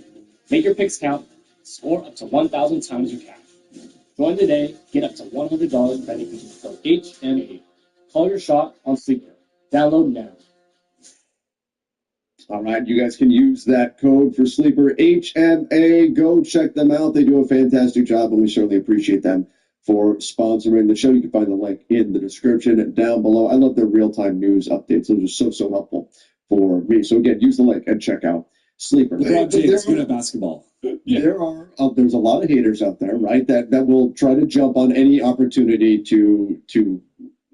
Make your picks count. Score up to 1,000 times your cash. Join today. Get up to $100 credit using code HMA. Call your shot on Sleeper. Download now. All right, you guys can use that code for Sleeper, HMA. Go check them out. They do a fantastic job, and we certainly appreciate them for sponsoring the show. You can find the link in the description down below. I love their real-time news updates. Those are so helpful for me. So again, use the link and check out Sleeper. LeBron James good at basketball. There's a lot of haters out there, right, that will try to jump on any opportunity to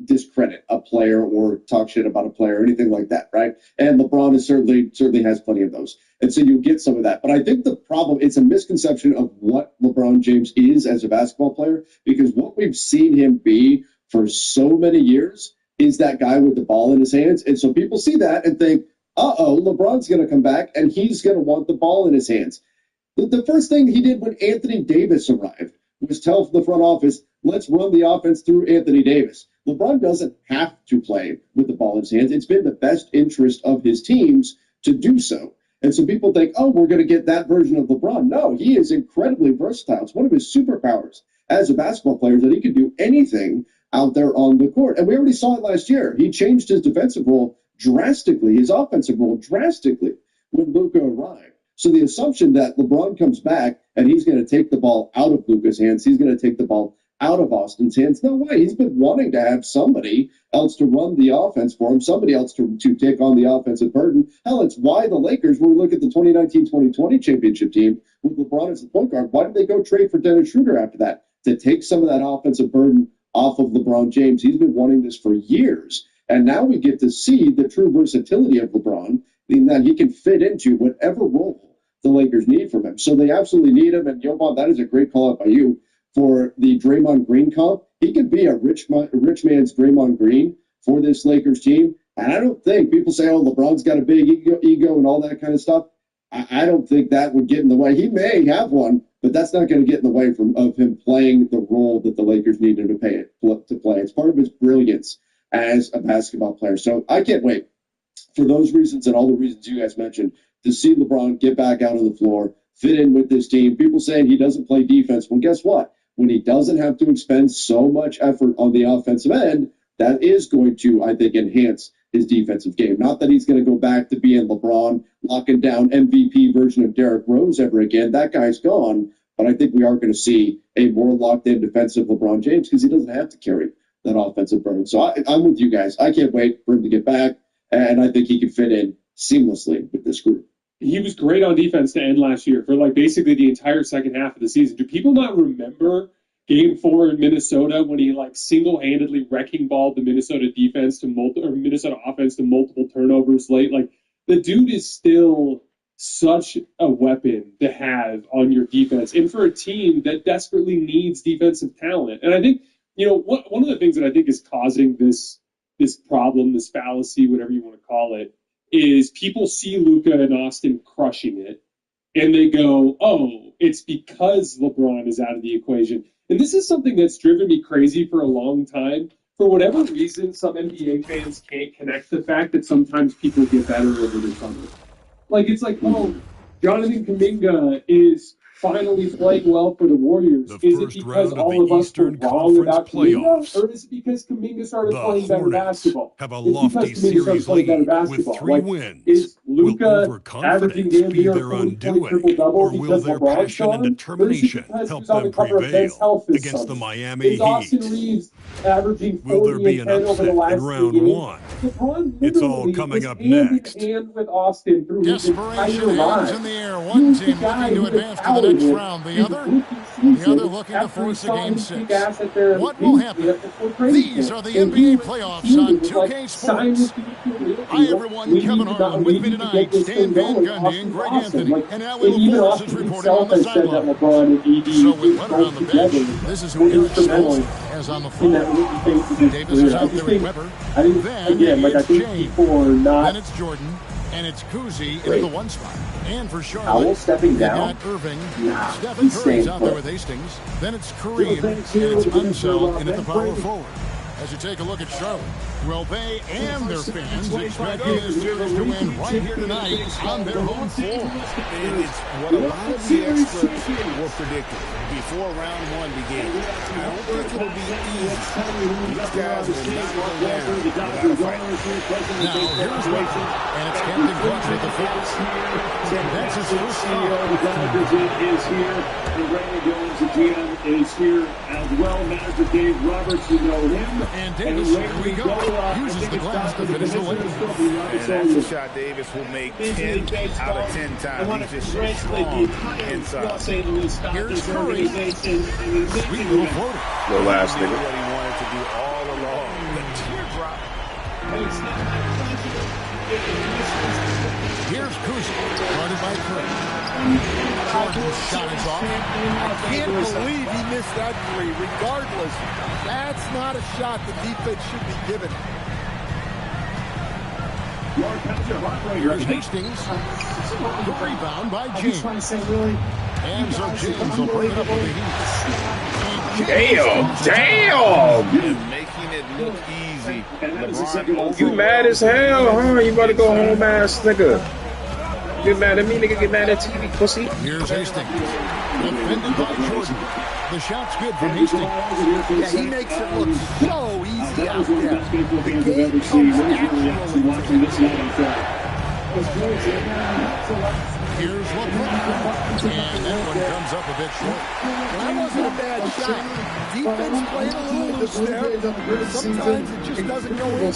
discredit a player or talk shit about a player or anything like that, right? And LeBron is certainly has plenty of those. And so you get some of that. But I think the problem, it's a misconception of what LeBron James is as a basketball player, because what we've seen him be for so many years is that guy with the ball in his hands. And so people see that and think, LeBron's going to come back and he's going to want the ball in his hands. The first thing he did when Anthony Davis arrived was tell the front office, let's run the offense through Anthony Davis. LeBron doesn't have to play with the ball in his hands. It's been the best interest of his teams to do so. And so people think, we're going to get that version of LeBron. No, he is incredibly versatile. It's one of his superpowers as a basketball player that he can do anything out there on the court. And we already saw it last year. He changed his defensive role drastically, his offensive role drastically when Luka arrived. So the assumption that LeBron comes back and he's going to take the ball out of Luka's hands, he's going to take the ball out of Austin's hands. No way. He's been wanting to have somebody else to run the offense for him, somebody else to take on the offensive burden. Hell, it's why the Lakers, when we look at the 2019-2020 championship team with LeBron as the point guard, why did they go trade for Dennis Schroeder after that? To take some of that offensive burden off of LeBron James. He's been wanting this for years. And now we get to see the true versatility of LeBron, in that he can fit into whatever role the Lakers need from him. So they absolutely need him. And Jovan, that is a great call out by you for the Draymond Green comp. He could be a rich man's Draymond Green for this Lakers team. And I don't think people say, LeBron's got a big ego and all that kind of stuff. I don't think that would get in the way. He may have one, but that's not going to get in the way of him playing the role that the Lakers need him to play. It's part of his brilliance as a basketball player. So I can't wait for those reasons and all the reasons you guys mentioned to see LeBron get back out on the floor, fit in with this team. People saying he doesn't play defense. Well, guess what? When he doesn't have to expend so much effort on the offensive end, that is going to, I think, enhance his defensive game. Not that he's going to go back to being LeBron, locking down MVP version of Derrick Rose ever again. That guy's gone. But I think we are going to see a more locked-in defensive LeBron James because he doesn't have to carry that offensive burden. So I'm with you guys. I can't wait for him to get back, and I think he can fit in seamlessly with this group. He was great on defense to end last year for basically the entire second half of the season. Do people not remember Game 4 in Minnesota when he single-handedly wrecking balled the Minnesota defense to Minnesota offense to multiple turnovers late? The dude is still such a weapon to have on your defense, and for a team that desperately needs defensive talent. And I think one of the things that I think is causing this problem, this fallacy, whatever you want to call it, is people see Luka and Austin crushing it, and they go, it's because LeBron is out of the equation. And this is something that's driven me crazy for a long time. For whatever reason, some NBA fans can't connect the fact that sometimes people get better over the summer. Jonathan Kuminga is finally playing well for the Warriors. Is it because all of us were wrong about Kuminga, or is it because Kuminga started playing better basketball? Have a lofty series lead with 3 wins. Is Will Luka overconfidence averaging be damn their near undoing, triple-double or will because their LeBron's passion and gone? determination Or is it because help he was on them the cover of Ben's prevail Health this against the summer? Miami Is Austin Heat? Reeves averaging Will there 40 be and an 10 over the upset last in 3 round games? 1? LeBron It's all literally coming was up hand next. in hand with Austin through his entire Desperation hands rise. in the air. He One was the team guy looking to who advance to the next empowered him round. The in other rookie The other looking to force a game 6. What will happen? These are the NBA playoffs on 2K Sports. Hi, everyone. Kevin Harlan with me tonight. Stan Van Gundy and Greg Anthony. And Allie LaForce is reporting on the sideline. So with Leonard on the bench, this is who Eric Spoelstra has on the floor. Davis is out there with Weber. Then it's James. Then it's Jordan. And it's Kuzi in the 1 spot. And for Charlotte, stepping down. Got Irving. Stephen Curry's out there with Hastings. Then it's Kareem. And it's Unseld in at the power forward. As you take a look at Charlotte, well, they and their fans expect this series to win right here tonight on their home floor. It's what a lot of the experts were predicting before round 1 began. I don't think it'll be easy. These guys will not go down without a fight. Now, here's Rachel, and it's Captain Clutch with the fence. That's his first stop. Is here, and Brandon Jones, the GM, is here as well. Manager Dave Roberts, you know him. And Davis, here we go, uses the glass to finish the lane. And that's a shot Davis will make 10 out of 10 times. He's just strong inside. Here's Curry. Sweet little floater. The last nigga. What he wanted to do all along. The teardrop. Here's Kuzi, guarded by Curry. Jordan's shot is off. I can't believe he missed that 3. Regardless, that's not a shot the defense should be given. Here's Hastings. The rebound by James. And so James will bring it up with the heat. Damn! Making it look easy. LeBron, You mad as hell, huh? You about to go home ass nigga. Get mad at me, nigga. Get mad at TV, pussy. Here's Hastings. Defended by Jordan. The shot's good from Hastings. Yeah, he makes it look so easy out there. The game comes naturally. Here's LeBron. And that one comes up a bit short. That wasn't a bad shot. Defense playing a little loose there. Sometimes it just doesn't go in.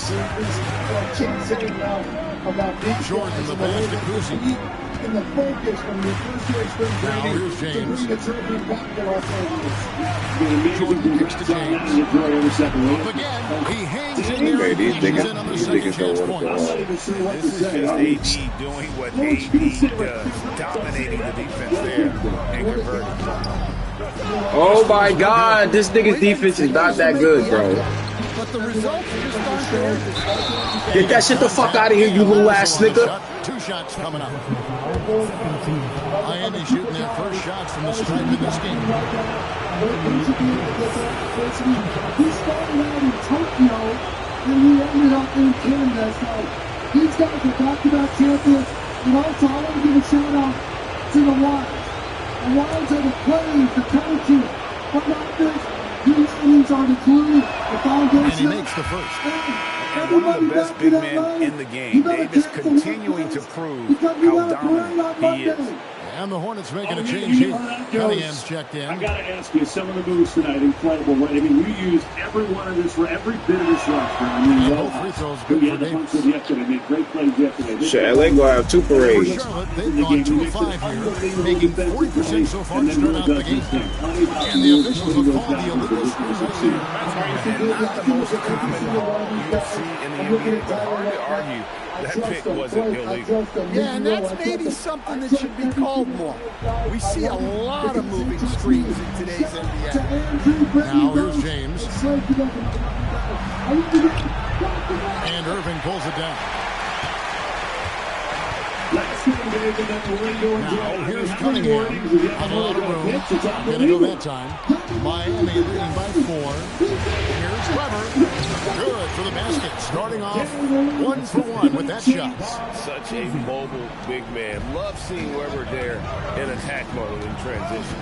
Jordan, the pass to Kuzi. Now here's James. Jordan kicks to James. Up again. He hangs in there. These In on the second chance points. this is just AD doing what AD does, dominating the defense there and converting. Oh my God, this nigga's defense is not that good, bro. But the results just aren't there. Get that shit the fuck out of here, you little ass nigga. 2 shots coming up. Miami shooting their first shots from the stripe in this game. He started out in Tokyo and he ended up in Canada. So these guys are back-to-back champions. And also, I want to give a shout-out to the Wild. The Wilds are the players, the coaches. But not this. These teams are the glue, the foundation. And he makes the first. And one of the best big men in the game. Davis continuing to prove how dominant he is. And the Hornets making a change here. Cunningham's checked in. I got to ask you, some of the moves tonight, incredible. I mean, you used every one of this for every bit of this roster. I mean, both free throws good for Davis. Yesterday, made great plays yesterday. Shit, LA gonna have 2 parades. Charlotte, they've gone 2 of 5 here, making 40% so far to start out the game. And the officials have called the illegal screen. And not the most common you see in the NBA, but hard to argue that pick wasn't illegal. Yeah, and that's maybe something that should be called more. We see a lot of moving screens in today's NBA. Now here's James. And Irving pulls it down. Now here's Cunningham on a lot of room. Gonna go that time. Miami leading by 4. Here's Weber. Good for the basket. Starting off 1 for 1 with that shot. Such a mobile big man. Love seeing Weber there in attack mode in transition.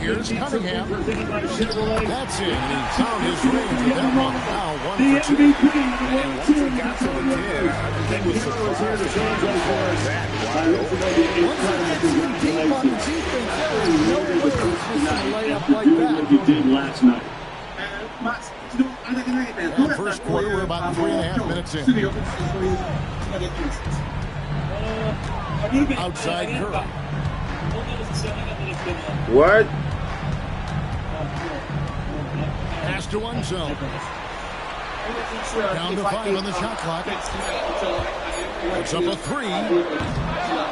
Here's Cunningham. That's it. And he found his range with that one. Now 1 for 2. And once he got to the 10, I think he was surprised to find that wide open. Once he gets deep on the defense, there is no way he's just going to lay up like that. You did last night. And first quarter, we're about 3.5 minutes in. Outside Curry. What? Pass to one zone. Down to 5 on the shot clock. It's up a 3.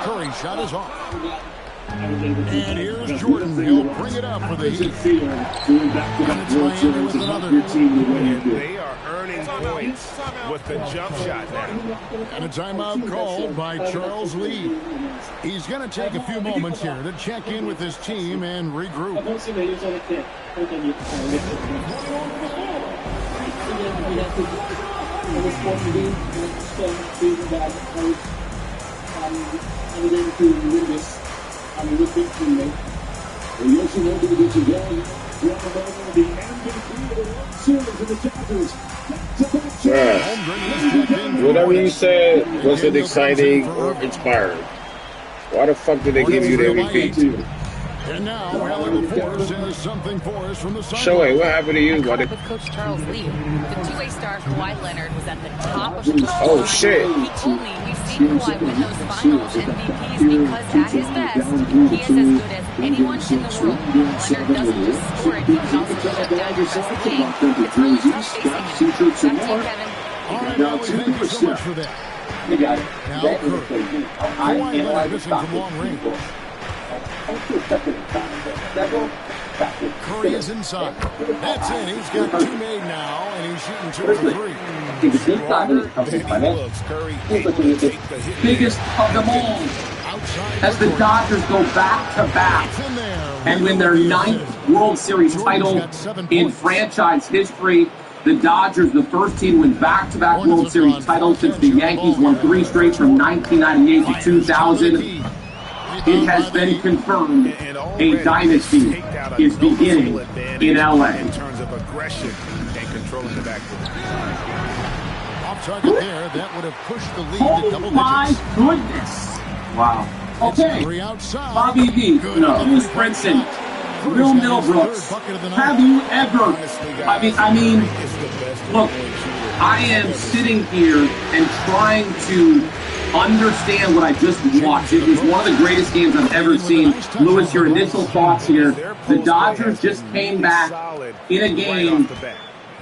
Curry's shot is off. And here's Jordan. He'll bring it up for the Heat. And it's Miami with another. And they are earning points with the jump shot now. And a timeout called by Charles Lee. He's going to take a few moments here to check in with his team and regroup. Whatever you said wasn't exciting or inspiring. Why the fuck did they give you the MVP? And now Alan Forrest has something for us from the sideline. Shoei, what happened to you, buddy? With Coach Charles Lee, the two-way star Kawhi Leonard was at the top of the Oh shit! He told me we've seen Kawhi win those finals MVPs because at his best, he is as good as anyone in the world. Leonard doesn't just score it, he can also shut down your best game. It's really tough facing him. Back to you, Kevin. All right, Allie, thank you so much for that. Now Curry. Kawhi Leonard missing from long range. Curry is inside. That's in. He's got 2 made now, and he's shooting 2 for 3. Biggest of them all. As the Dodgers go back to back and win their 9th World Series title in franchise history. The Dodgers, the first team to win back-to-back World Series titles since the Yankees won 3 straight from 1998 to 2000. It has been confirmed a dynasty is beginning in LA. In terms of aggression and controlling the backfield. Off target there, that would have pushed the lead to double digits. Oh my goodness! Wow. Okay. Bobby V. No, Bruce Brinson. Will Millbrooks. Have you ever? I mean, look, I am sitting here and trying to understand what I just watched. It was one of the greatest games I've ever seen. Lewis, your initial thoughts here. The Dodgers just came back in a game.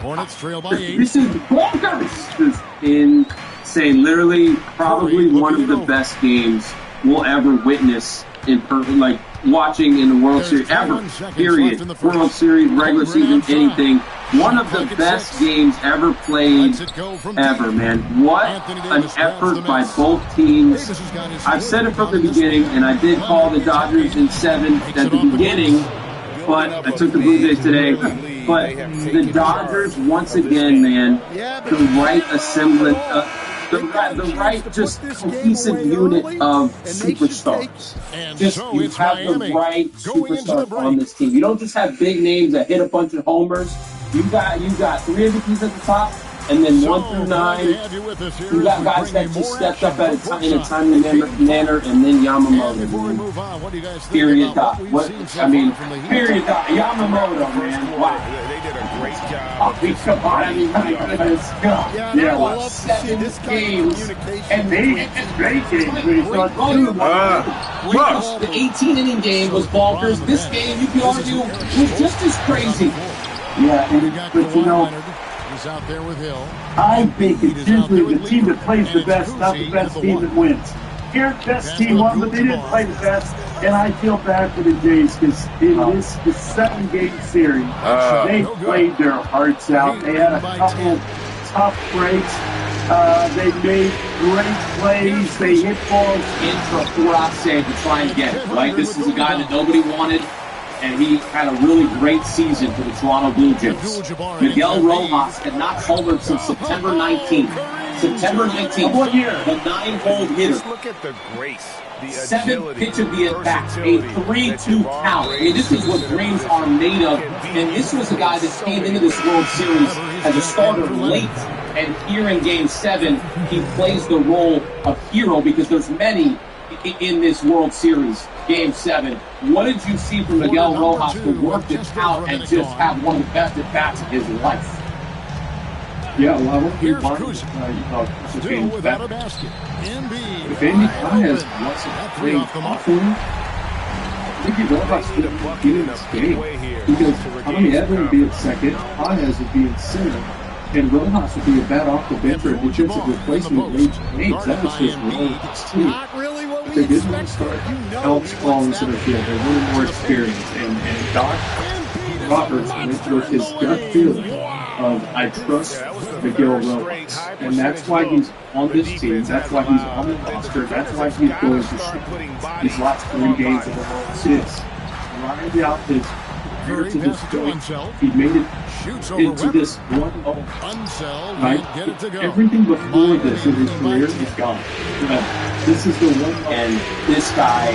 Hornets trail by 8. This is bonkers. This is insane. Literally, probably one of the best games we'll ever witness in like watching in the World Series ever. Period. World Series, regular season, anything. One of the best games ever played ever, man. What an effort by both teams. I've said it from the beginning, and I did call the Dodgers in 7 at the beginning, but I took the Blue Jays today. But the Dodgers, once again, man, the right assemblant, the right just cohesive unit of superstars. Just you have the right superstars on this team. You don't just have big names that hit a bunch of homers. You got 3 MVPs at the top, and then 1 through 9. You got guys that just stepped up in a timely manner, and then Yamamoto. Period. Period. Yamamoto, man. Wow. They did a great job. Come on, let's go. Yeah, what? 7 games, and they hit the great games. The 18-inning game was bonkers. This game, you could argue, was just as crazy. Yeah, but you know, he's out there with Hill. I think it's usually the team that plays the best, not the best team that wins. Here, best team won, but they didn't play the best, and I feel bad for the Jays because in this 7-game series, they played their hearts out. They had a couple tough breaks. They made great plays. They hit balls into a 4-out save to try and get it. Right, this is a guy that nobody wanted. And he had a really great season for the Toronto Blue Jays. Miguel Rojas had not homered since September 19th. September 19th. What year? The 9-hole hitter. Just look at the grace, the 7th pitch of the at-bat. A 3-2 count. I mean, this is what dreams are made of. And this was a guy that came into this World Series as a starter late. And here in Game 7, he plays the role of hero because there's many in this World Series. Game 7. What did you see from Miguel Rojas to work this out and just have one of the best at-bats of his life? Yeah, well, I won't be one. Still without a basket. If Andy has lots of great offering, Nicky Rojas couldn't get in this game because Tommy Edlin be at second, Paez would be in center, and Rojas would be a bat off the bench or a defensive replacement late games. That was just wrong with this team. If they didn't want to start Alex Paul in center field, they wanted more experience. And Doc Roberts went with his gut feeling of, I trust Miguel Rojas. And that's why he's on this team. That's why he's on the roster. That's why he's going to shoot these last 3 games of the World Series. Right out his career to this point, he made it into this 1-0. Right? Everything before this in his career is gone. This is the one. And this guy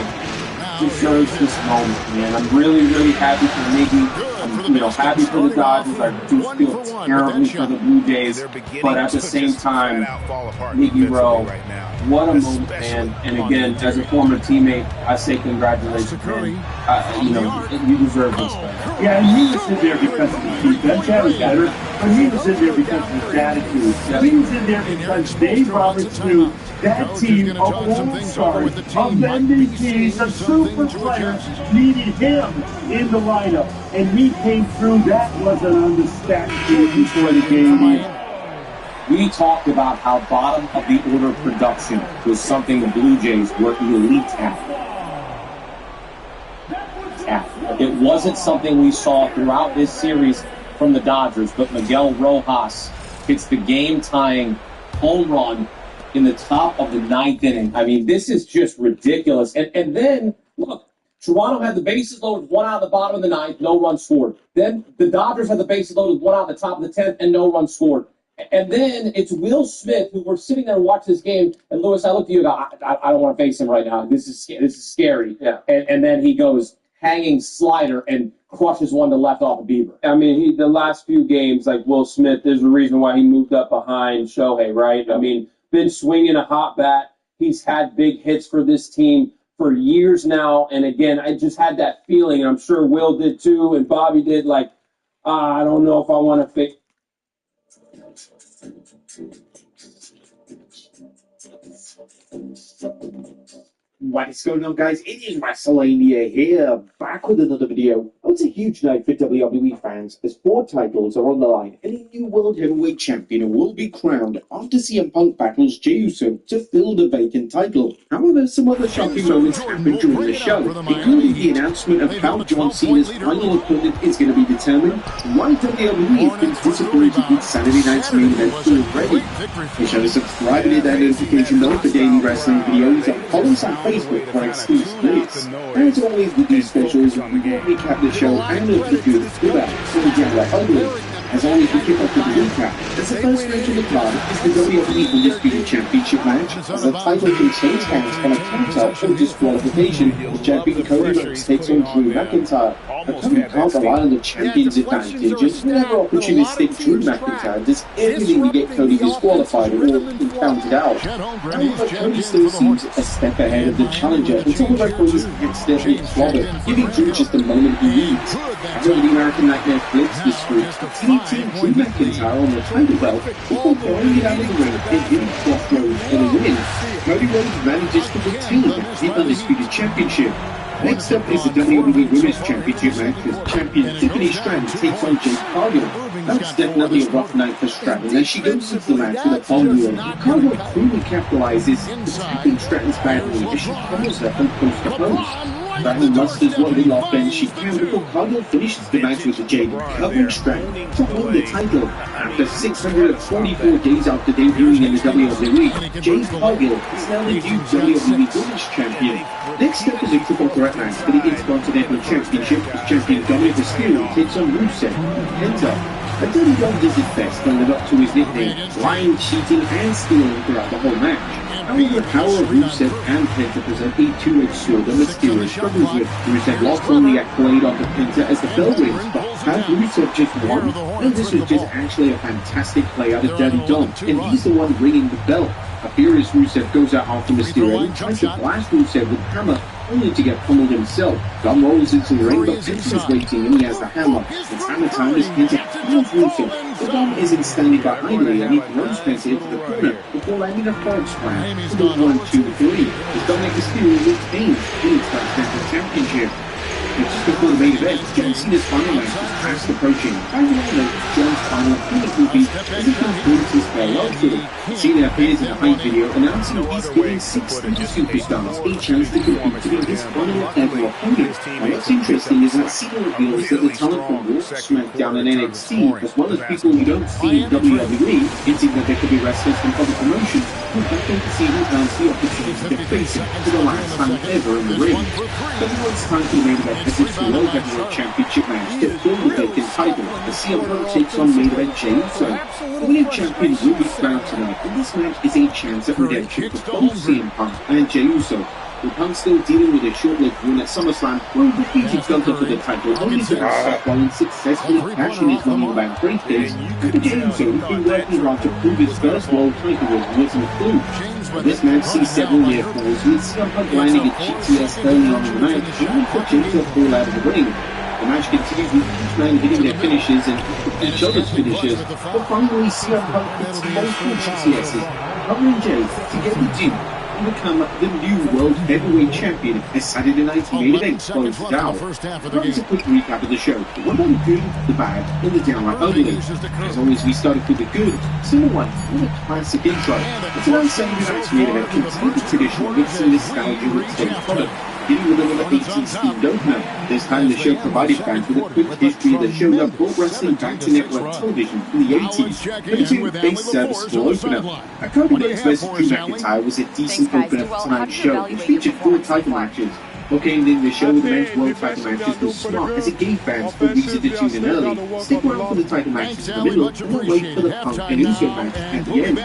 deserves this moment, man. I'm really, really happy for Miggy. I'm, happy for the Dodgers. I do feel terribly for the Blue Jays, but at the same time, Miggy Rowe, what a moment, man. And again, as a former teammate, I say congratulations, man. You deserve this, man. Yeah, and he was in there because of the defense. That was better. But he was in there because of his attitude. He was in there because Dave Roberts knew that team of all-stars, of MVPs, of super players, needed him in the lineup. And he came through. That was an understatement before the game. We talked about how bottom of the order production was something the Blue Jays were elite at. It wasn't something we saw throughout this series from the Dodgers, but Miguel Rojas hits the game-tying home run in the top of the 9th inning. I mean, this is just ridiculous. And then, look, Toronto had the bases loaded, 1 out of the bottom of the 9th, no run scored. Then the Dodgers had the bases loaded, 1 out of the top of the 10th, and no run scored. And then it's Will Smith, who we're sitting there watching this game, and Lewis, I look at you and go, I don't want to face him right now. This is scary. Yeah. And then he goes hanging slider and crushes one to left off of Bieber. I mean, the last few games, like Will Smith, there's a reason why he moved up behind Shohei, right? I mean, been swinging a hot bat. He's had big hits for this team for years now. And again, I just had that feeling, and I'm sure Will did too, and Bobby did, like, I don't know if I want to fix. What is going on, guys? It is WrestleMania here, back with another video. Oh, it's a huge night for WWE fans as 4 titles are on the line and a new World Heavyweight Champion will be crowned after CM Punk battles Jey Uso to fill the vacant title. However, some other shocking moments happened during the show, including the announcement of how John Cena's final opponent is going to be determined, why WWE has been disappointed with Saturday night's main event already. Be sure to subscribe and hit that notification bell for daily wrestling videos and follow us on Facebook for exclusive clips. As always with these specials, we will recap the show and look for good, bad, or downright ugly. As always, we kick off with the recap. As the first match on the card is the WWE Undisputed Championship match, as the title can change hands on a countout or disqualification as champion Cody Rhodes takes on Drew McIntyre. But Cody can't rely on the champion's advantage, and whenever opportunistic Drew McIntyre does everything to get Cody disqualified or counted out. However, Cody still seems a step ahead of the challenger until the referees accidentally clobber, giving Drew just the moment he needs. However, the American Nightmare flips the script, Team Drew McIntyre on the title belt before throwing it out of the ring and hitting Crossroads for the win. Cody Rhodes manages to retain the Undisputed Championship. Next up is the WWE Women's Championship match as champion Tiffany Stratton takes on Jade Cargill. That's definitely a rough night for Stratton as she goes into the match with a palm wheel. Cargill clearly capitalizes, attacking Stratton's badly as she pummels her from coast to post. Stratton musters what little offense she can before Cargill finishes the match with the Jade, covering Stratton to hold the title. After 644 days after debuting in the WWE, Jade Cargill is now the new WWE Women's Champion. Next up is a triple threat match for the Intercontinental Championship as champion Dominic Mysterio takes on Rusev and Penta. A Dirty Dog does his best to live up to his nickname, lying, cheating, and stealing throughout the whole match. However, the power of Rusev and Penta present a two-edged sword that Mysterio struggles with. Rusev lost on the accolade onto Penta as the bell rings, but had Rusev just won? No, this was just actually a fantastic play out of Dirty Dom, and he's the one ringing the bell. A furious Rusev goes out after Mysterio and tries to blast Rusev with a hammer, only to get pummeled himself. Dom rolls into the ring, but Penta is waiting and he has the hammer. It's hammer time as Penta kills Rusev, but Dom isn't standing behind me and he throws Penta into the corner before landing a frog splash. For the 1, 2, 3, as Dominic Mysterio retains the Intercontinental Championship. just before the main event, John Cena's final match was fast approaching. I don't know John's final finish will be as he concludes his farewell tour. Cena appears in a hype video announcing he's giving 16 superstars a chance to compete to be his final ever opponent. And what's interesting is that Cena reveals that the talent from Raw, SmackDown and NXT, as well as people you don't see in WWE, hinting that there could be wrestlers from other promotions, would welcome to see who earns the opportunity to face him for the last time ever in the ring. Everyone's time to the main event as it's the World Heavyweight Championship match to fill the vacant title. The CM Punk takes on main event Jey Uso. The winning champion will be crowned tonight, and this match is a chance at redemption for both CM Punk and Jey Uso. With Punk still dealing with a short-lived win at SummerSlam, where he defeated Gunther for the title, only to stop while successfully cashing his Money in the Bank briefcase, and for Jey Uso, who's been working hard to prove his first world title win wasn't a fluke. This match sees several near falls, with CM Punk landing a GTS early on in the match, and for Jey to fall out of the ring. The match continues with each man hitting their finishes and each other's finishes, but finally CM Punk hits multiple GTSs, covering Jey to get the two and become the new World Heavyweight Champion as Saturday night's main event closed out. That was a quick recap of the show. What about the good, the bad, and the downright ugly? As always, we started with the good. Number one, what a classic intro. It's an Saturday night's main event continued the tradition of mixing nostalgia with today's product. Beginning with another 80s themed opener. This time the show provided fans with a quick history that showed up brought wrestling back to network television in the 80s. Number two, base service floor opener. Cody Rhodes vs Drew McIntyre was a decent opener for tonight's show, which featured 4 title matches. Booking the show with the men's world title matches was smart as it gave fans a reason to tune in early, stick around for the title matches in the middle, and then wait for the Punk and Uso match at the end.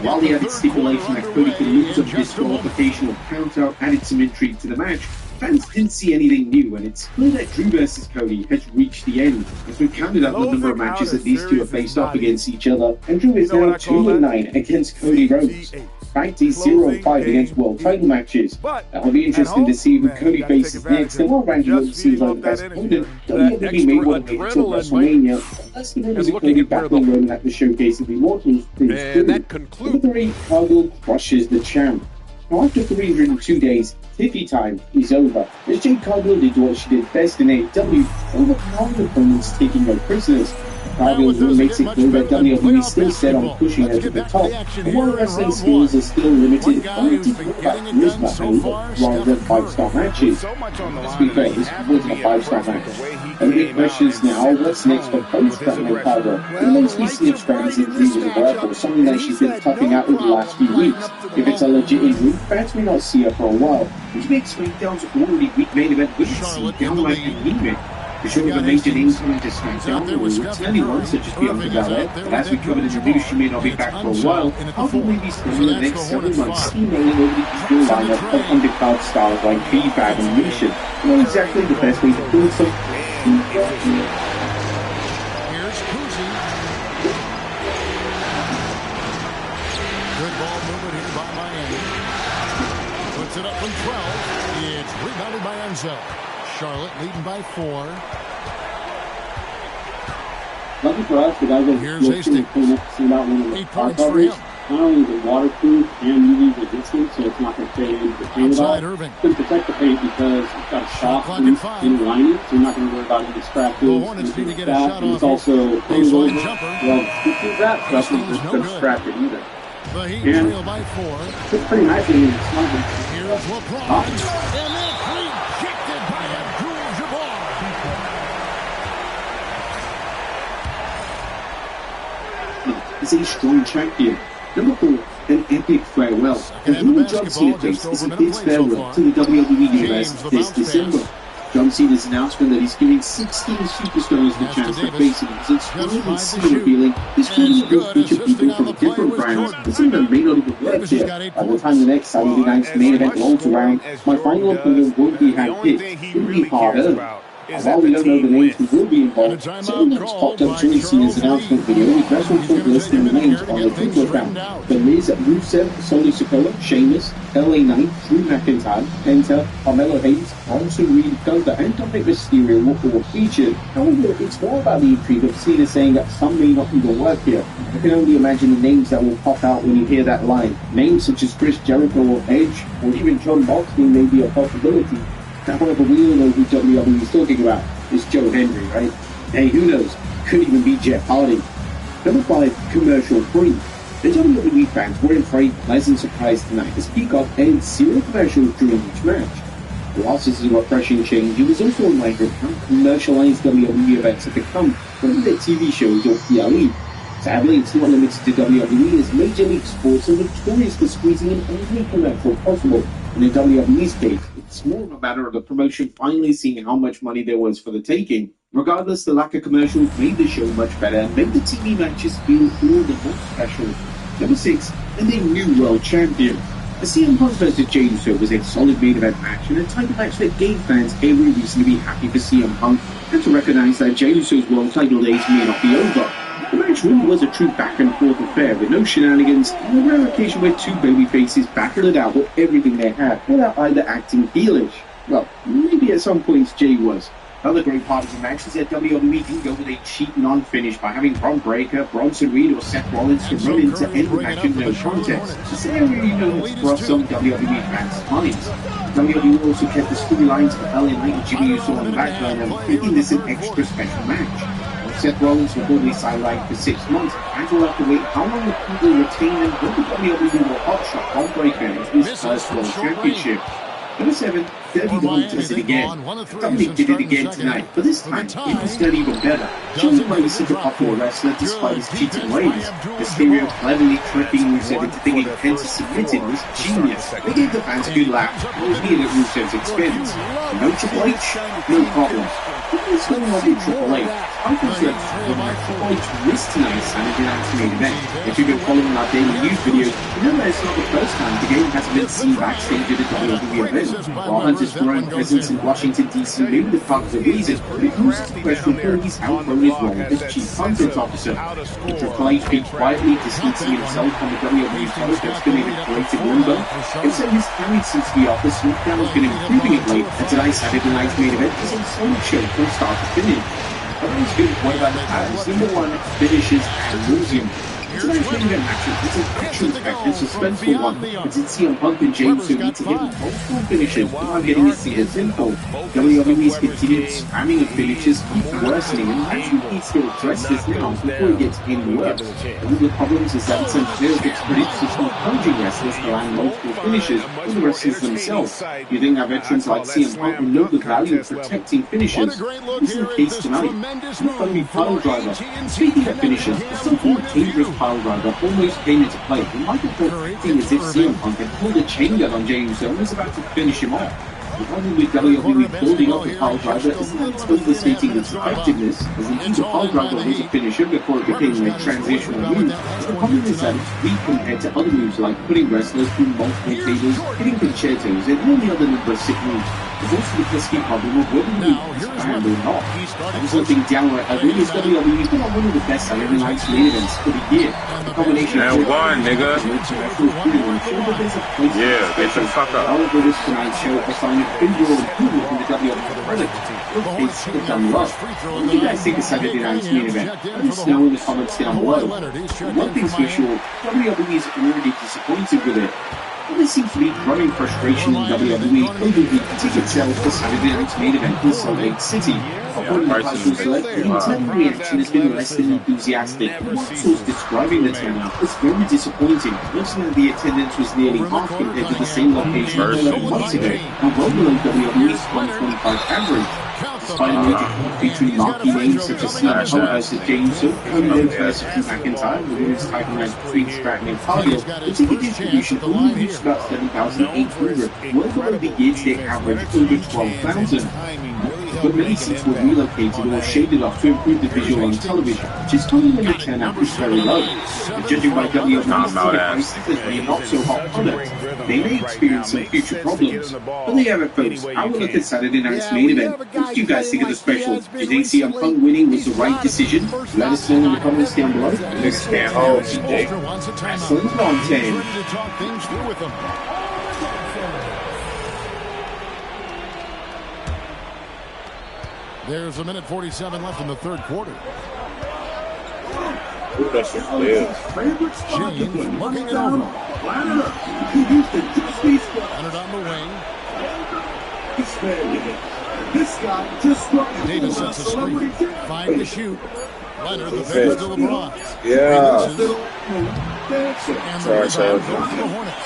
While the added stipulation that Cody could lose on disqualification or count-out added some intrigue to the match, fans didn't see anything new, and it's clear that Drew vs Cody has reached the end, as we've counted up the number of matches that these two have faced off against each other, and Drew is now 2-9 against Cody Rhodes. Back to 0-5 against world title matches. That'll be interesting to see who Cody faces next, and while Randy Orton seems like the best opponent, WWE may want to wait until WrestleMania, unless the rumors of Cody battling Roman at the Showcase of the Immortals proves true. Number 3, Cargill crushes the champ. Now, after 302 days, Tiffy time is over, as Jade Cargill did what she did best in AEW, overpowering opponents, taking no prisoners. Cargill's win makes it clear that WWE is still set on pushing her to the top, and while the wrestling skills are still limited, I think about charisma and rather than 5-star matches. Let's be fair, this wasn't a 5-star match. And the big question is now, what's next for post-Batman Cargill? It makes me see if Strandy's injury was a work or something that she's been toughing out over the last few weeks. If it's a legit injury, fans may not see her for a while, which makes SmackDown's already weak main event with downright anemic. For sure, the major names coming to SmackDown will returning ones such as Bianca Belair, but as we covered in the news, she may not be back for a while. Cargill may be spending the next several months steamrolling over the usual lineup of undercard stars like B-Bag and Misha. Not exactly the best way to build some. Here's Kuzi. Good ball movement here by Miami. Puts it up from 12. It's rebounded by Enzo. Charlotte leading by 4. Lucky for us, the guys that will clean up, see about one of the car covers. Not only is it waterproof and UV resistant, so it's not going to fade into the paint at all. It's going to protect the paint because it's got a shock in the lining, so you're not going to worry about any scratches. And it's also closable. Well, you can wrap stuff and just don't scratch it either. And it's pretty nice when it's not. Is a strong champion. Number 4, an epic farewell. And who will John Cena face as he bids farewell to the WWE Universe this December? John Cena's announcement that he's giving 16 superstars the chance to face him is extremely Cena revealing this really will feature people from different brands, and some of them may not even work here. By the time the next Saturday night's main event rolls around, my final opponent won't be handpicked. It will be hard-earned. While we don't know the names who will be involved, several names popped up during Cena's announcement video with WrestleTalk listing the names on the Twitter account. The Miz, Rusev, Soli Sikoa, Sheamus, LA Knight, Drew McIntyre, Penta, Carmelo Hayes, Bronson Reed, Gunther, and Dominic Mysterio were all featured. However, it's more about the intrigue of Cena saying that some may not even work here. I can only imagine the names that will pop out when you hear that line. Names such as Chris Jericho or Edge, or even John Moxley may be a possibility. However, we all know who WWE is talking about. It's Joe Henry, right? Hey, who knows? Could even be Jeff Hardy. Number 5, commercial free. The WWE fans were in for a pleasant surprise tonight as Peacock aired serial commercials during each match. Whilst this is a refreshing change, it was also a reminder of how commercialized WWE events have become, whether they're TV shows or PLE. Sadly, it's not limited to WWE, as Major League Sports are notorious for squeezing in every commercial possible. And in WWE's case, it's more of a matter of the promotion finally seeing how much money there was for the taking. Regardless, the lack of commercials made the show much better and made the TV matches feel all the more special. Number 6, and a new world champion. The CM Punk vs Jey Uso was a solid main event match and a type of match that gave fans every reason to be happy for CM Punk and to recognise that Jey Uso's world title days may not be over. The match really was a true back and forth affair with no shenanigans and a rare occasion where two babyfaces battled it out with everything they had without either acting heelish. Well, maybe at some points Jey was. Another great part of the match is that WWE didn't go with a cheap non-finish by having Bron Breakker, Bronson Reed or Seth Rollins to run into end the match in no contest. A scenario you know has crossed some WWE fans' minds. WWE also kept the storylines of LA Knight and Jimmy Uso on the back burner, making this an extra special match. With Seth Rollins reportedly sidelined for 6 months, fans will have to wait how long the people retain and will the WWE will hotshot Bron Breakker into his first World Championship. Number 7, Dirty Dom does it again. Dominic did it again tonight, but this time it was done even better, showing why he's such a popular wrestler despite his cheating ways. Mysterio cleverly tricking Rusev into thinking Penta submitted was genius. They gave the fans a good laugh, albeit at Rusev's expense. No Triple H? No problem. What's going on with Triple H? I think that Triple H missed tonight's Saturday Night's main event. If you've been following our daily news videos, you know that it's not the first time the game hasn't been seen backstage at a WWE event. While Hunter's growing presence in Washington, D.C. may be the part of the reason, but it poses the question whether he's outgrown his role as Chief Content Officer. With Triple H being quietly distancing himself from the WWE post that's been in a creative limbo, and so his carry seems to be off as SmackDown has been improving it late, and tonight's Saturday Night's main event is a solid show from start to finish. But what is good point about the patterns, number 1, finishes and losing. Tonight's main event match is an action-packed and suspenseful one, as it's CM Punk and Jey Uso meet together multiple finishes without getting a single pinfall. WWE's continued spamming of finishes keeps worsening, and actually needs to address this now before it gets any worse. One of the problems is that it's unclear if it's predicted to encouraging wrestlers to land multiple finishes or the wrestlers themselves. You think our veterans like CM Punk will know the value of protecting finishes? This is the case tonight. It's not going to be pile driver. Speaking of finishes, there's something dangerous pile driver almost came into play, and Michael Cole acting as if CM Punk had pulled a chain gun on Jey Uso and was about to finish him off. The problem with WWE building up the pile driver is that it's overstating its effectiveness, as indeed the pile driver was a finisher before it became a transitional move. The problem is that it's weak compared to other moves like putting wrestlers through multiple tables, hitting concertos, and any other number of sick moves. There's also the pesky problem of whether the move is banned or not. I was looking downright ugly as WWE's been on one of the best Saturday Night's main events for the year. The combination of nigga. Yeah, get the fuck up. However, this tonight's show is sign of individual improvement from the WWE product. It's done well. What do you guys think of Saturday Night's main event? Let us know in the comments down below. One thing's for sure, WWE is already disappointed with it. Well, there seems to be growing frustration in WWE over the ticket sales for Saturday Night's main event in Salt Lake City. According to Casual Select, the internal reaction has been less than enthusiastic. One source describing the turnout as very disappointing, noting that the attendance was nearly half compared to the same location 11 months ago, and well below WWE's 2025 average. Despite a major card featuring marquee names such as CM Punk vs Jey Uso, Cody Rhodes vs Drew McIntyre, the women's title match between Stratton and Cargill, the ticket distribution only reached about 7,800, well below the year-to-date average over 12,000. But many seats were relocated or shaded off to improve the visual on television, which is coming when the turnout is very low. And judging by WWE's ticket prices as a not-so-hot product, they may experience some future problems. But there you have it, folks. I will look at Saturday Night's main event. What do you guys think of the special? Do you think CM Punk winning was the right decision? Let us know in the comments down below. Niggas can't hold CJ. Wrestling content. There's a minute 47 left in the third quarter. That's just weird. James looking it over. Hunter on the wing. This guy just struck Davis sets a screen. 5 to shoot. Leonard, the pass to LeBron. Yeah. And the Sorry, rebound goes to the Hornets.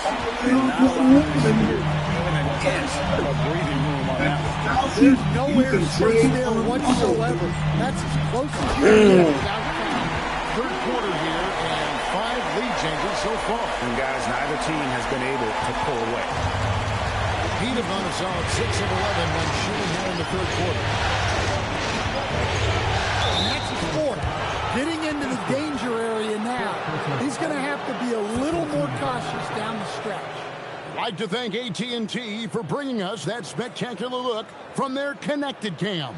There's nowhere space there whatsoever. That's as close as you can get without foul. Third quarter here and 5 lead changes so far. And guys, neither team has been able to pull away. Heat have gone a solid 6 of 11 when shooting here in the third quarter. And that's his fourth. Getting into the danger area now. He's going to have to be a little more cautious down the stretch. I'd like to thank AT&T for bringing us that spectacular look from their connected cam.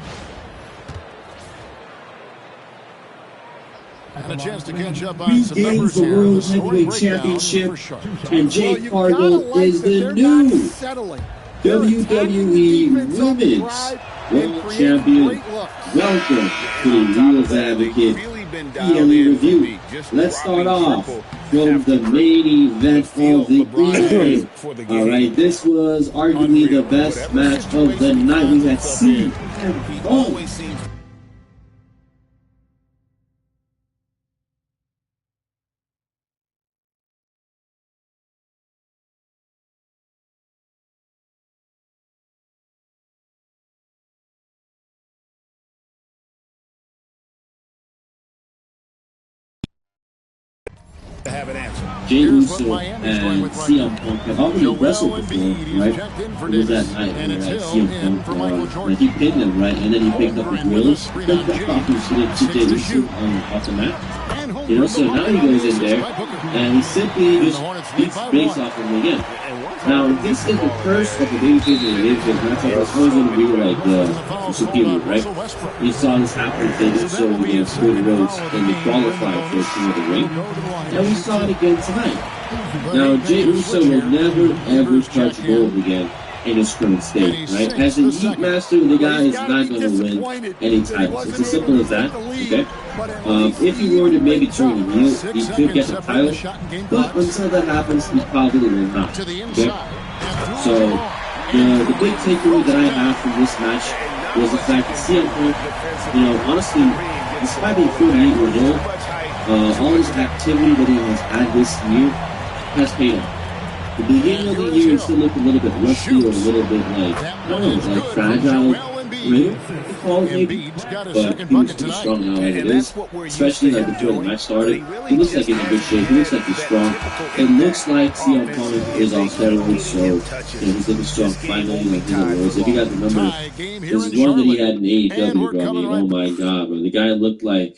And a chance to catch up on some numbers the here. World The scoring Heavyweight breakdown Championship, for sure. and Jake Cargill is the new WWE Women's World Champion. Welcome to the Wheels Advocate PLE Review. Let's start off from the main event of the evening. Alright, this was arguably the best match of the night. We had CM Punk to have an answer. Jey Uso and CM Punk have already wrestled before, right? It was that night where CM Punk, he pinned him, right? And then he picked up the grills, obviously to Jey Uso off the mat. You know, so now he goes in there and he simply just beats base off him again. Now, this is the first of the babyface and the babyface matchup. It's always going to be like the superior, right? You saw this happen with Jey Uso against Cody Rhodes in the qualified for King of the Ring. And we saw it again tonight. Now, Jey Uso will never, ever touch gold again in his current state, right? As a Heat Master, the guy is not going to win any titles. It's as simple as that, okay? If he were to maybe turn the heel, he could get the title, but until that happens, he probably will not, okay? So, the big takeaway that I have from this match was the fact that CM Punk, you know, honestly, despite being 48 years old, all his activity that he has had this year has paid off. The beginning of the year, he still looked a little bit rusty or a little bit like, I don't know, like fragile, maybe, but he was pretty strong now as it is, especially like before the match started. He looks like he's in good shape, he looks like he's strong. It looks like CM Punk is on steroids, so you know, he's looking strong finally, like his awards. If you guys remember, there's one that he had in AEW, bro, I mean, oh my god, bro, the guy looked like...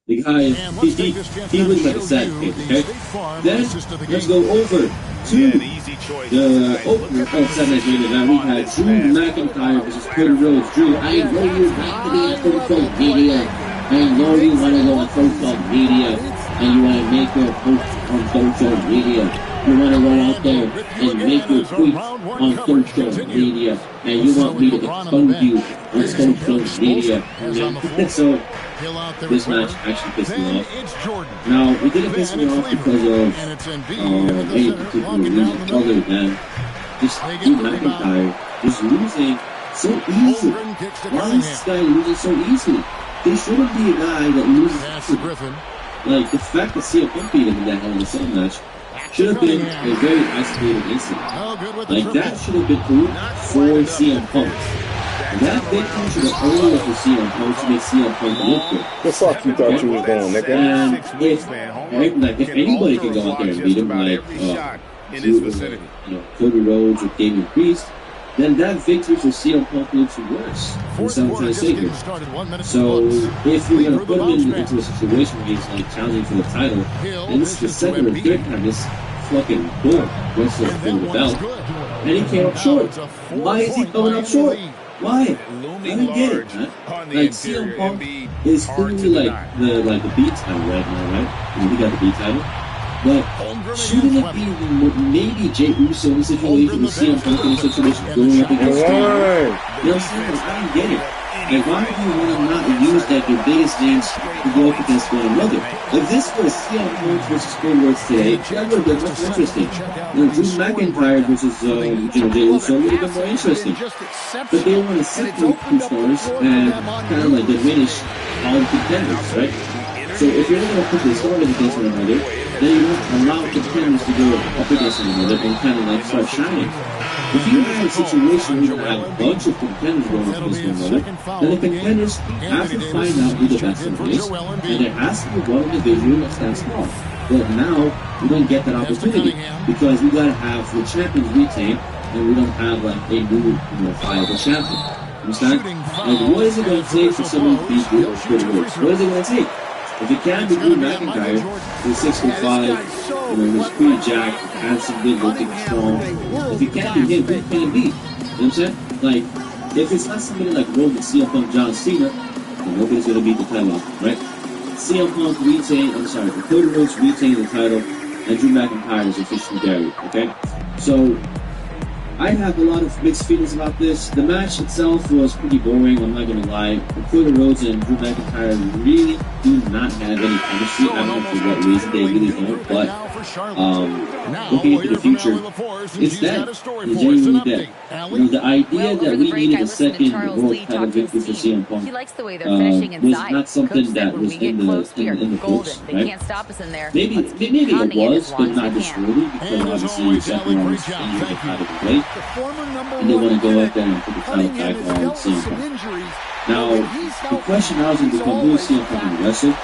The guy, he looked like a sad kid, okay? Then, let's go over to the opener of Saturday Night Event. We had Drew McIntyre versus Cody Rhodes. Drew, I know you like to be on social media. I know you want to go on social media. And you want to make your posts on social media. You want to go out there and make your tweets on social media. And you want me to expose you on social media. So, this match actually pissed me off. Now, it didn't piss me off because of any particular reason other than just Drew McIntyre just losing so easily. Why is this guy losing so easily? There shouldn't be a guy that loses. Like, the fact that CM Punk beat him in that Hell in a Cell match should have been a very isolated incident. Like, that should have been proved for CM Punk. That victory should have only been for CM Punk to make CM Punk look good. The fuck you thought you was doing, nigga? And if anybody can go out there and beat him, like Cody Rhodes or Damian Priest, then that victory for CM Punk looks worse. That's what I'm trying to say here. So if you're going to put him into a situation where he's like challenging for the title, and this is the second or third time this fucking dork wrestler for the belt, and he came up short. Why is he coming up short? Why? I don't get it, man. Like, CM Punk is clearly like the B title right now, right? I mean, he got the B title. But shouldn't it be maybe Jey Uso in a situation with CM Punk in a situation going up against Cody? You know what I'm saying? I don't get it. Like, why do you want to not use like your biggest names to go up against one another? If this was CM Punk versus Cody Rhodes today, that would have been much more interesting. Drew McIntyre versus Jay Uso would have been more interesting. But they want to separate two stars and kind of like diminish all the contenders, right? So if you're going to put the stars against one another, then you don't allow contenders to go up against one another and kind of like start shining. If you have a situation where you have a bunch of contenders going up against one another, then the contenders have to find out who the best one is, and there has to be one individual that stands tall. But now we don't get that opportunity because we gotta have the champions retain, and we don't have like a new, viable champion. Understand? Like, what is it going to take for someone to beat Cody Rhodes? What is it going to take? If it can't be Drew McIntyre, who's 6'5", who's pretty jacked, handsome, good looking, strong. If it can't be him, who can it be? You know what I'm saying? Like, if it's not somebody like Roman, CM Punk, John Cena, then nobody's going to beat the title off, right? CM Punk Cody Rhodes retain the title, and Drew McIntyre is officially buried, okay? So, I have a lot of mixed feelings about this. The match itself was pretty boring, I'm not gonna lie. Cody Rhodes and Drew McIntyre really do not have any chemistry. I don't know for what reason, they really don't, but looking into the future, it's dead. It's genuinely dead. The idea that we needed a second world title victory for CM Punk was not something that was in the books, right? Maybe it was, but not this early, because obviously Seth Rollins injured the title away. And they want to go up there and put the title back on CM Punk. Now, the question now is going to become, who is CM Punk going to wrestle?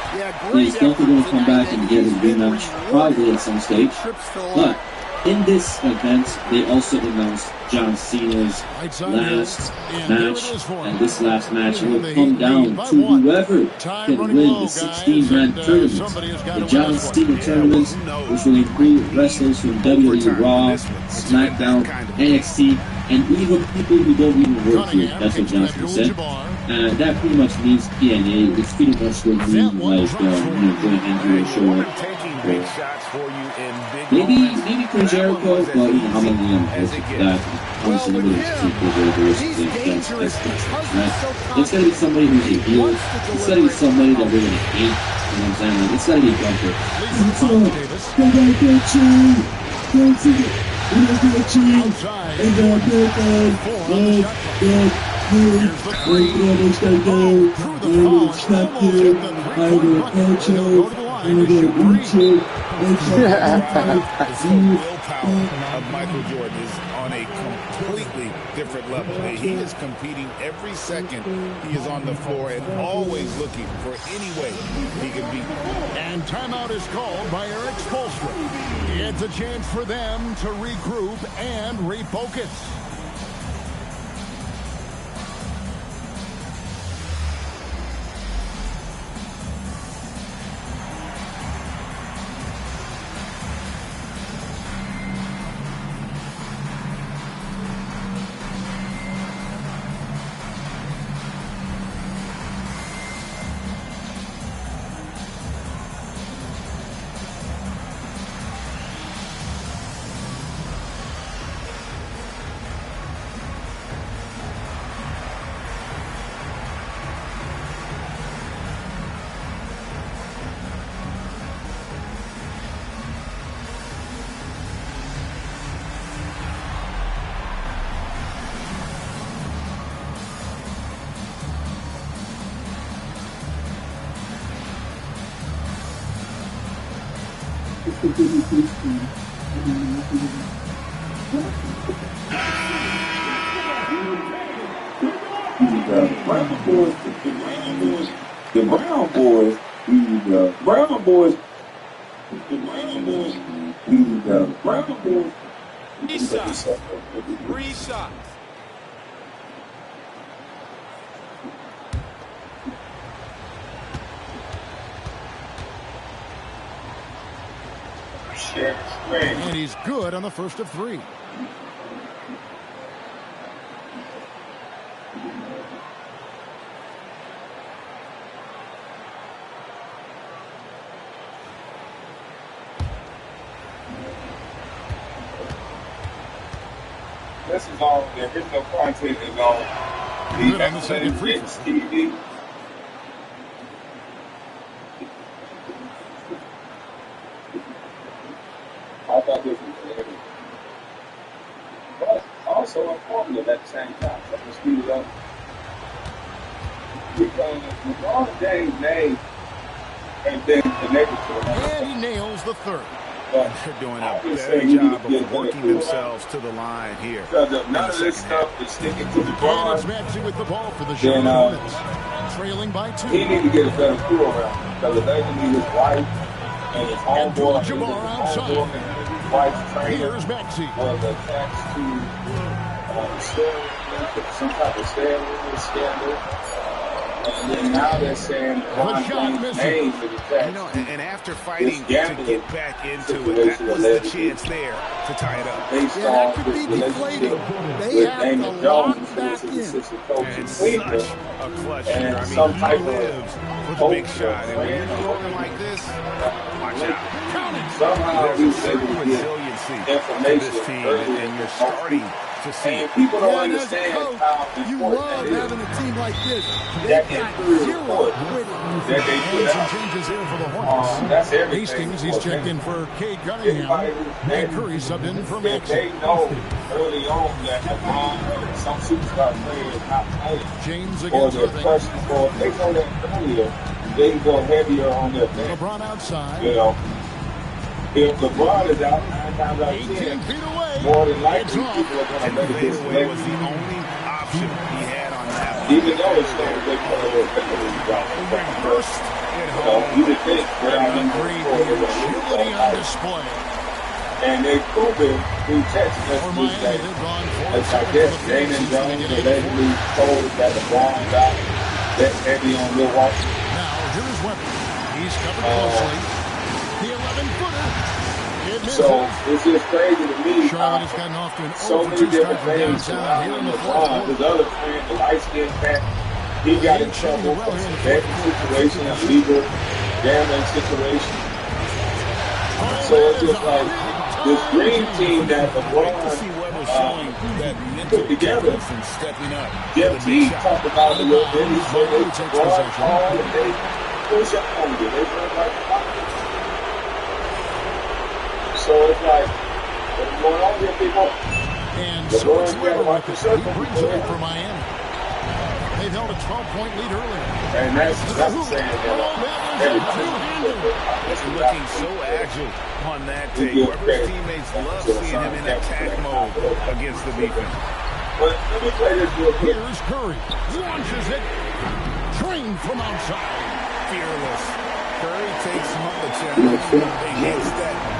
He's definitely going to come back and get his rematch probably at some stage. But in this event, they also announced John Cena's last match, and this last match will come down to whoever can win the 16-man tournament. The John Cena tournament, which will include wrestlers from WWE Raw, SmackDown, NXT, and even people who don't even work here. That's what Johnson said. That pretty much means TNA. It's pretty much going to mean like, going into a show. Maybe Chris Jericho, but how many that obviously nobody wants to see Chris Jericho right? It's gotta be somebody who's a heel. It's gotta be somebody that we're gonna hate. You know what I'm saying? Like, it's gotta be Gunther. What's up? We're gonna get you. We're gonna get you. We're gonna get you. I'm gonna slap you. I'm gonna punch you. I'm gonna beat you. The willpower of Michael Jordan is on a completely different level. He is competing every second he is on the floor and always looking for any way he can beat. And timeout is called by Eric Spoelstra. It's a chance for them to regroup and refocus. The Brown boys, Three shots. And he's good on the first of three. This is all, there is no contact at all. Good on the second free throw. I thought this was everything. But also informative at the same time. So I'm going to speed it up. Because LeBron James' name has been connected to him. And he nails the third. But they're doing a better job of working themselves to the line here. Because if none of this stuff is sticking to LeBron, and it's Maxey with the ball for the Charlotte Hornets. Trailing by 2. He need to get a better crew around him. Because eventually his wife and his homeboy and his wife's trainer was attached to some type of scandal. And then now they're saying LeBron James' name is attached. And after fighting to get back into it, that was the chance there to tie it up. Based on his relationship with Damon Jones, who was his assistant coach in Cleveland, and some type of big shot. And when you're throwing like this, watch out. Somehow he was able to get information early, and you're starting to see it. People don't understand how important that having a team like this. That injury report that they put out. Changes here for the Hornets. That's everything. Hastings, he's checked in for Cade Cunningham. And Curry subbed in for Maxey. They know early on that some superstar player is not playing. James Or against they're questioning, or if they know that earlier, they can go heavier on their bench. LeBron outside. You know, if LeBron is out 9 times out of 10, more than likely people are going to make this play. Was the only option he had on that one. Even though it's going to take a little bit of a drop. You would think without him agility on display. And they've proven through text messages that, I guess, Damon Jones allegedly told that LeBron got that heavy on Milwaukee. Now, here's Webber. He's covered closely. The 11-footer. So it's just crazy to me. Charlotte has gotten off to an so many different things surrounding LeBron. His other friend, the light-skinned cat, he got in trouble for some betting situation, a legal gambling situation. So it's just like this dream team that LeBron put together. Jeff T talked about it a little bit. He said they LeBron called and they push up on you. They run like so it's like, what's going on here, people? And so it's Webber with the circle for Miami. They've held a 12-point lead earlier. And that's saying looking so agile on that day. Webber's teammates love seeing him in attack mode against the defense. But let me play this real quick. Here's Curry. Launches it. Trained from outside. Fearless. Curry takes him on the challenge. Against that.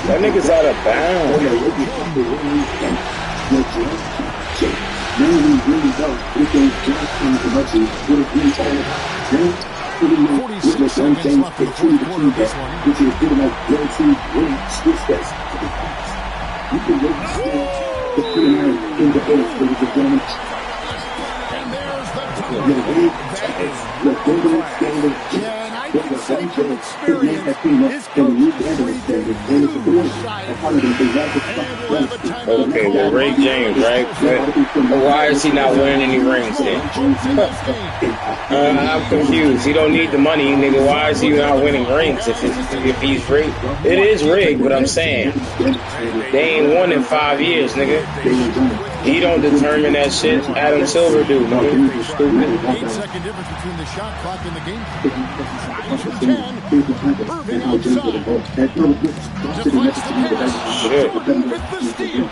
That nigga's out of bounds. Okay, well, Ray James, right? But why is he not winning any rings then? I'm confused. He don't need the money, nigga. Why is he not winning rings if he's rigged? It is rigged, but I'm saying they ain't won in 5 years, nigga. He don't determine that shit. Adam Silver do, nigga. 8-second difference between the shot clock and the game. 5-10. Irving outside. Deflects the pass. Shit. With the steal.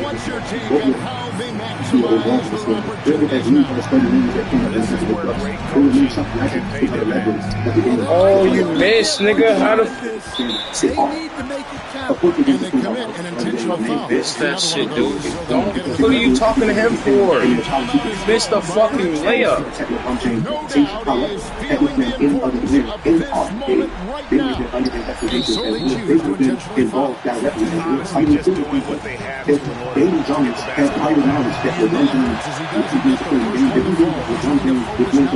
What's your take on how they match maximize the opportunities now. This is where great coaching can pay dividends. Oh, you missed, nigga. How the They need to make it count. And they commit an intentional foul. missed that shit, dude? Don't. What are you talking to him for? You missed a fucking layup. No doubt he is feeling the importance of this moment right now. And so they choose to intentionally foul. Honestly, just doing what they have to in order to get the basketball. And then, as he does, he gets the first one to fall. Trying to focus now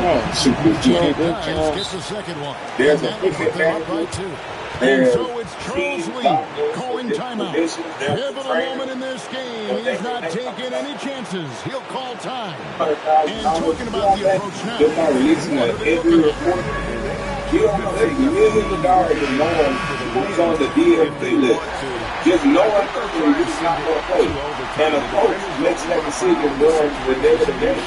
on the gets the second one. There's And a that will put them up by 2. And so it's Charles Lee calling timeout. Pivotal moment in this game. He's not taking any chances. He'll call time. And talking about the approach now. They're not releasing an injury report. You don't know that millions of dollars in knowing who's on the DFP list. Just knowing who's not going to play. And a coach makes that decision during the day of the game.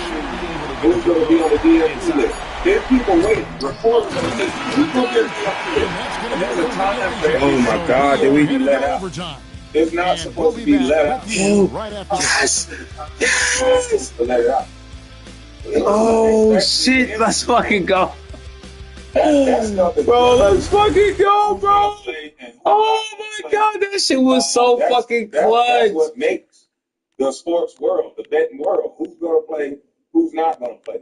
Who's going to be on the DFP list? There's people waiting. Reporters are waiting. There's a time for everything. Oh my God, did we be let out? It's not supposed to be let out. Yes. Yes. Let it out. Oh shit, let's fucking go. Bro, let's fucking go, bro. Oh my God, that shit was so fucking clutch. That's what makes the sports world, the betting world. Who's going to play, who's not going to play.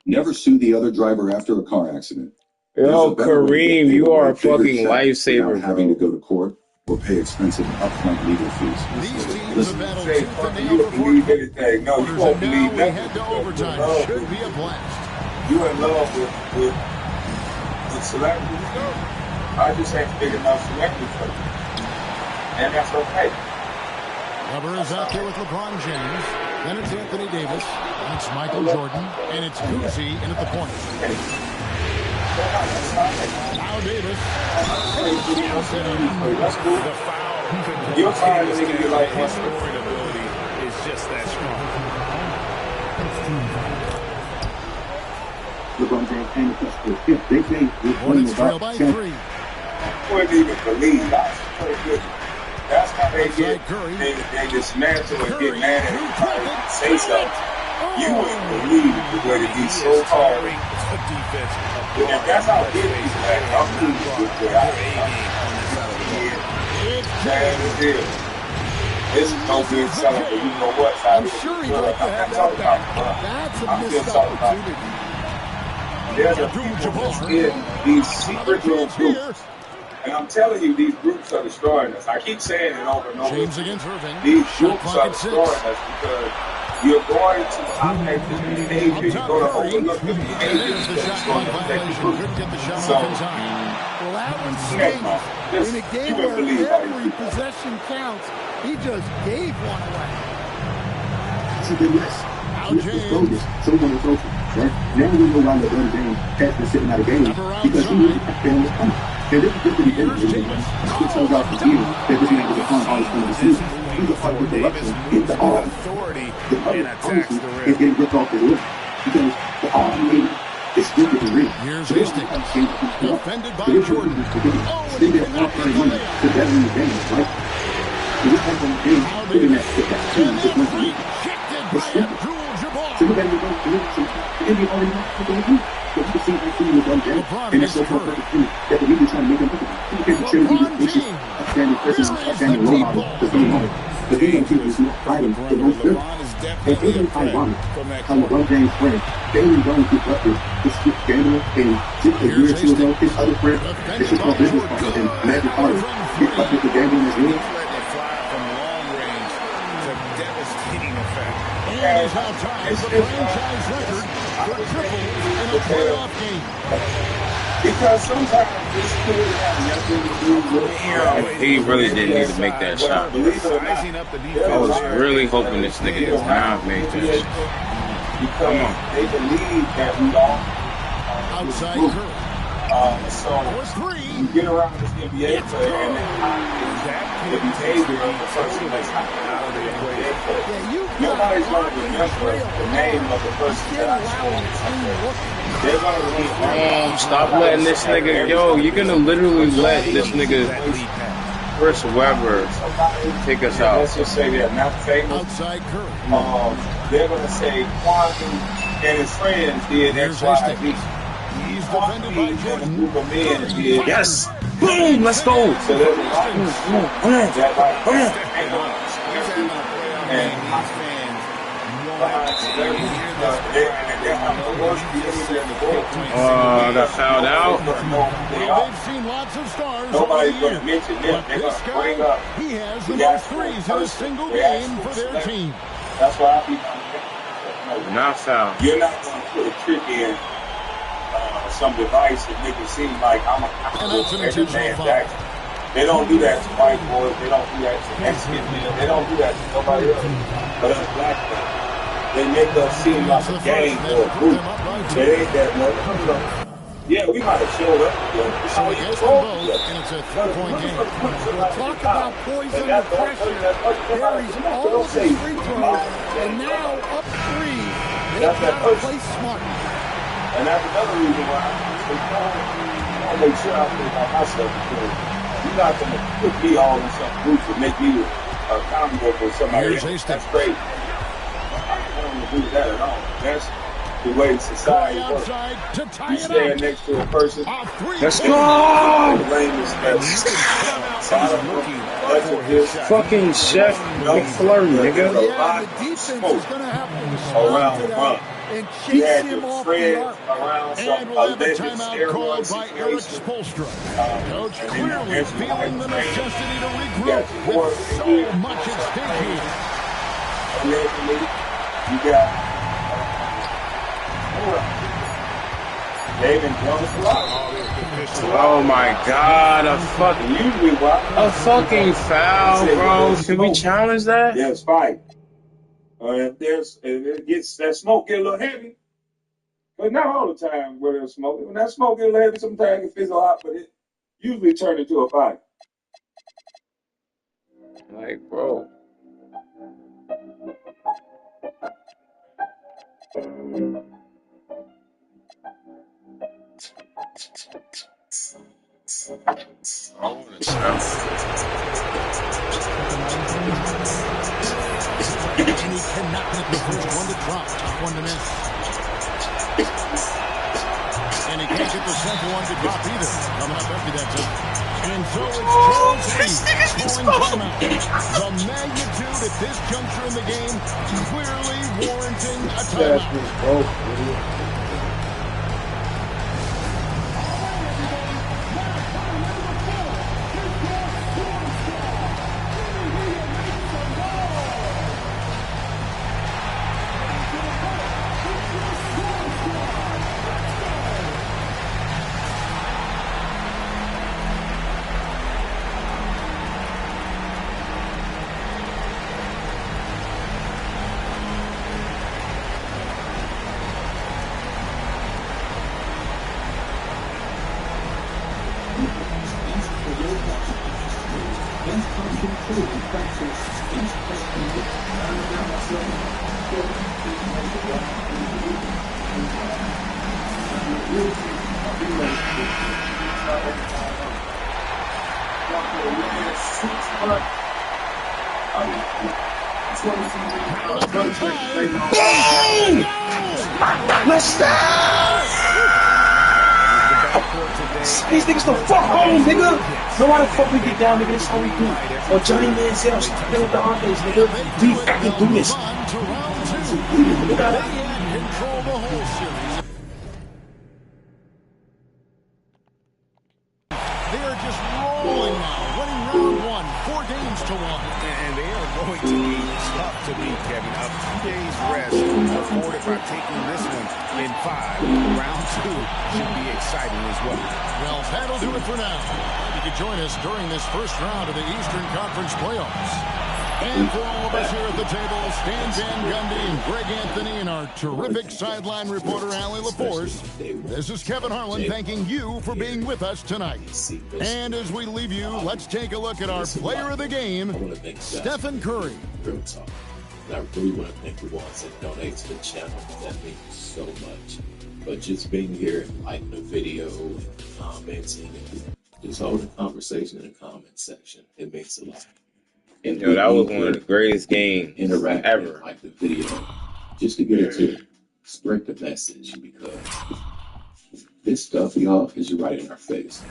Never sue the other driver after a car accident. Yo, Kareem, you are a fucking lifesaver, having to bro. go to court or pay expensive upfront legal fees. These teams have battled tooth and nail You before. believe anything. No, you won't And believe now we nothing. head to overtime. Should be a blast. You in love with celebrities. I just ain't big enough celebrity for you. And that's okay. Weber is out there with LeBron James. Then it's Anthony Davis. And it's Michael Jordan. And it's Cousy in at the point. Now Davis. That's cool. The foul. You're fine with nigga like his scoring ability is just that strong. LeBron James came to touch the fifth. They say Hornets trail by 3. I wouldn't even believe that's so good. That's how they get, they dismantle and get mad at everybody and say something. You wouldn't believe the way that he's so hard. And that's how big he's at. I'm pleased with what I did. This is no good selling, but you know what? I'm sure he'd like to have that back. That's a missed opportunity. There's a people in these secret little groups. And I'm telling you, these groups are destroying us. I keep saying it over and over. James against Irving. These groups are destroying us because you're going to highlight this behavior. You're going to overlook the behavior that's going to affect the group. So, Well, that one stings. In a game where every possession counts, he just gave one away. It's a good list. Someone is open. Right? Now we know why LeBron James has been sitting out of games because he knew that film was coming. And this is just the beginning. It shows out for years that this man was a fun artist from the season. He's a fight with corruption in the arm. The other honestly is getting ripped off the list because the arm made is stupid and real. Here's Hastings. Defended by Jordan. They get offering money to better in the game, right? So this comes from the game, looking at that team just went to league. It's stupid. So you better go to it. So you already know what they're going to do. But you can see that team was undead. And it's so perfect that the league is trying to make them perfect. You can't show you this issue. Outstanding person, outstanding role model, the same moment. The thing that people is not fighting the most good. And even ironic how LeBron James' friend, Daily Jones, gets up there, this gambler, and just a year or two ago, his other friend, it's just called business partner, and Magic Carter, get up with the gambling as well. And is now tied the franchise record for triples in a playoff game. Because sometimes it's cool to have nothing to do with He really didn't need to make that shot. I was really hoping this nigga does not make that shot. Come on. They believe that we all outside Curry. So you get around this NBA player and the behavior of the person that's not out of the NBA player. Nobody's going to remember the name of the person that they're going to remember. Stop letting this nigga, yo, you're going to literally let this nigga Chris Webber take us out. Let's just say they're not famous. Outside Curry. They're going to say Kwame and his friends did X, Y, and Z. He's defended by Jordan. Group of men did. Yes. Boom. Let's go. So there's a lot of that like and I got fouled out. They've seen lots of stars. Nobody's going to mention them. They're going to bring up. He has the most threes in a single game for their team. That's why I be not fouled. You're not going to put a trick in some device that make it seem like I'm a every man Jackson. They don't do that to white boys. They don't do that to Mexican men. They don't do that to nobody else. But us black men, they make us seem like a gang or a group. It ain't that much. Yeah, we might have showed up. So against them both, and it's a 3-point game. Talk about poison and pressure. Carries all of his free throws, and now up 3. They've got to play smart. And that's another reason why I make sure I think about myself, because you're not going to put me all in some group to make me accountable for somebody else. That's crazy. I don't want to do that at all. That's the way society works. You stand next to a person. Let's go! Fucking Chef McFlurry, nigga. Around the run. You had your friends around some alleged steroid situation. Coach clearly feeling the necessity to regroup with so much at stake here. Allegedly, you got David Jones. Oh my God! A fucking foul, bro. Can we challenge that? Yes, fight. If it gets that smoke get a little heavy, but not all the time where there's smoke. When that smoke get a little heavy, sometimes it fizzle out, but it usually turns into a fight. Like, bro. And he cannot make the first one to drop, top one to miss. And he can't get the second one to drop either. Coming up empty that time. And so it's Charles calling timeout. The magnitude at this juncture in the game clearly warranting a timeout. Let's go! These niggas the fuck home, nigga! Know how the fuck we get down, nigga? This how we do. Or Johnny Manziel, stop playing with the offense, nigga. We fucking do this. Control the whole series. They are just rolling now, winning round 1, 4 games to 1. And they are going to be tough to beat, Kevin. A few days rest afforded by taking this one in 5. Round 2 should be exciting as well. Well, that'll do it for now. You can join us during this first round of the Eastern Conference playoffs. And for all of us here at the table, Stan Van Gundy and Greg Anthony and our terrific sideline reporter, Allie LaForce, this is Kevin Harlan thanking you for being with us tonight. And as we leave you, let's take a look at our player of the game, Stephen Curry. Real talk. And I really want to thank the ones that donate to the channel. That means so much. But just being here and liking the video and commenting and Just hold the conversation in the comment section. It means a lot. And Yo, that was one of the greatest games interact ever. Like the video, just to get it to spread the message, because this stuff, y'all, is right in our face.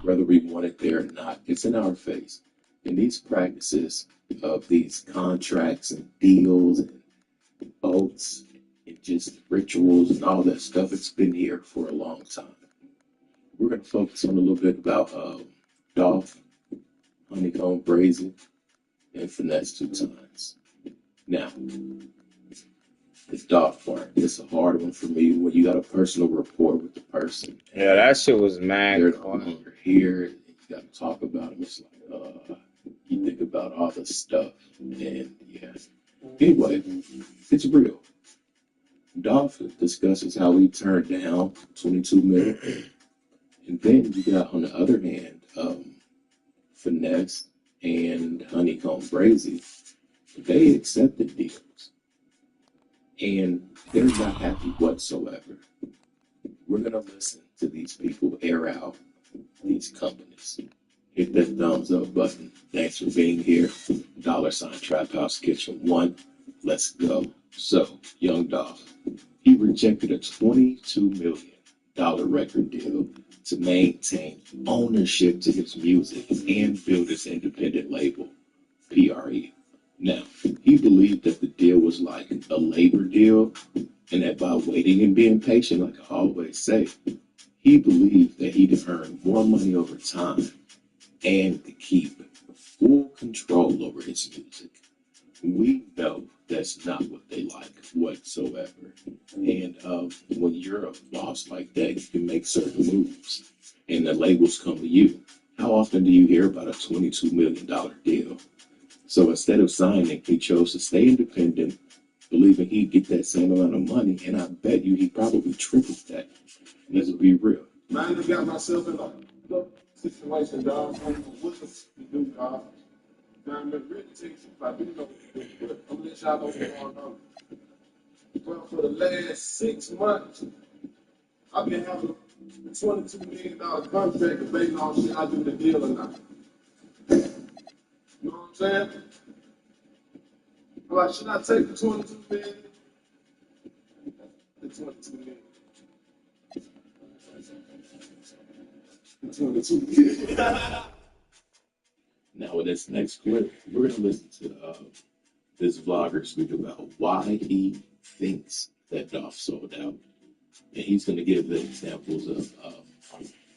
Whether we want it there or not, it's in our face. And these practices of these contracts and deals and oaths and just rituals and all that stuff, it's been here for a long time. We're going to focus on a little bit about Dolph, Honeycomb, Brazy, and Finesse 2 times. Now, the Dolph part, it's a hard one for me when you got a personal rapport with the person. Yeah, that shit was mad. They're no longer here. You got to talk about them. It's like, you think about all the stuff. And yeah. Anyway, it's real. Dolph discusses how he turned down 22 million. And then you got, on the other hand, Finesse and Honeycomb Brazy. They accepted deals. And they're not happy whatsoever. We're going to listen to these people air out these companies. Hit that thumbs up button. Thanks for being here. $ Trap House Kitchen 1. Let's go. So, Young Dolph, he rejected a $22 million record deal to maintain ownership to his music and build his independent label, PRE. Now, he believed that the deal was like a labor deal, and that by waiting and being patient, like I always say, he believed that he'd earn more money over time and to keep full control over his music. We know that's not what they like whatsoever. And when you're a boss like that, you can make certain moves, and the labels come to you. How often do you hear about a $22 million deal? So instead of signing, he chose to stay independent, believing he'd get that same amount of money, and I bet you he probably tripled that. Let's be real. Man, I got myself in a situation, dog. I don't know what to do, dog. Now, I'm really teaching. I do know what to do, but I'm gonna let y'all know what's going on. Well, for the last 6 months, I've been having a $22 million contract debating on shit I do the deal or not. You know what I'm saying? I'm like, should I take the 22 million? The 22 million. The 22 million. Now, with this next clip, we're going to listen to this vlogger speak about why he thinks that Dolph sold out. And he's going to give the examples of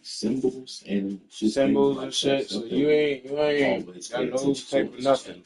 symbols and just Symbols like and shit. So you ain't got no type of nothing.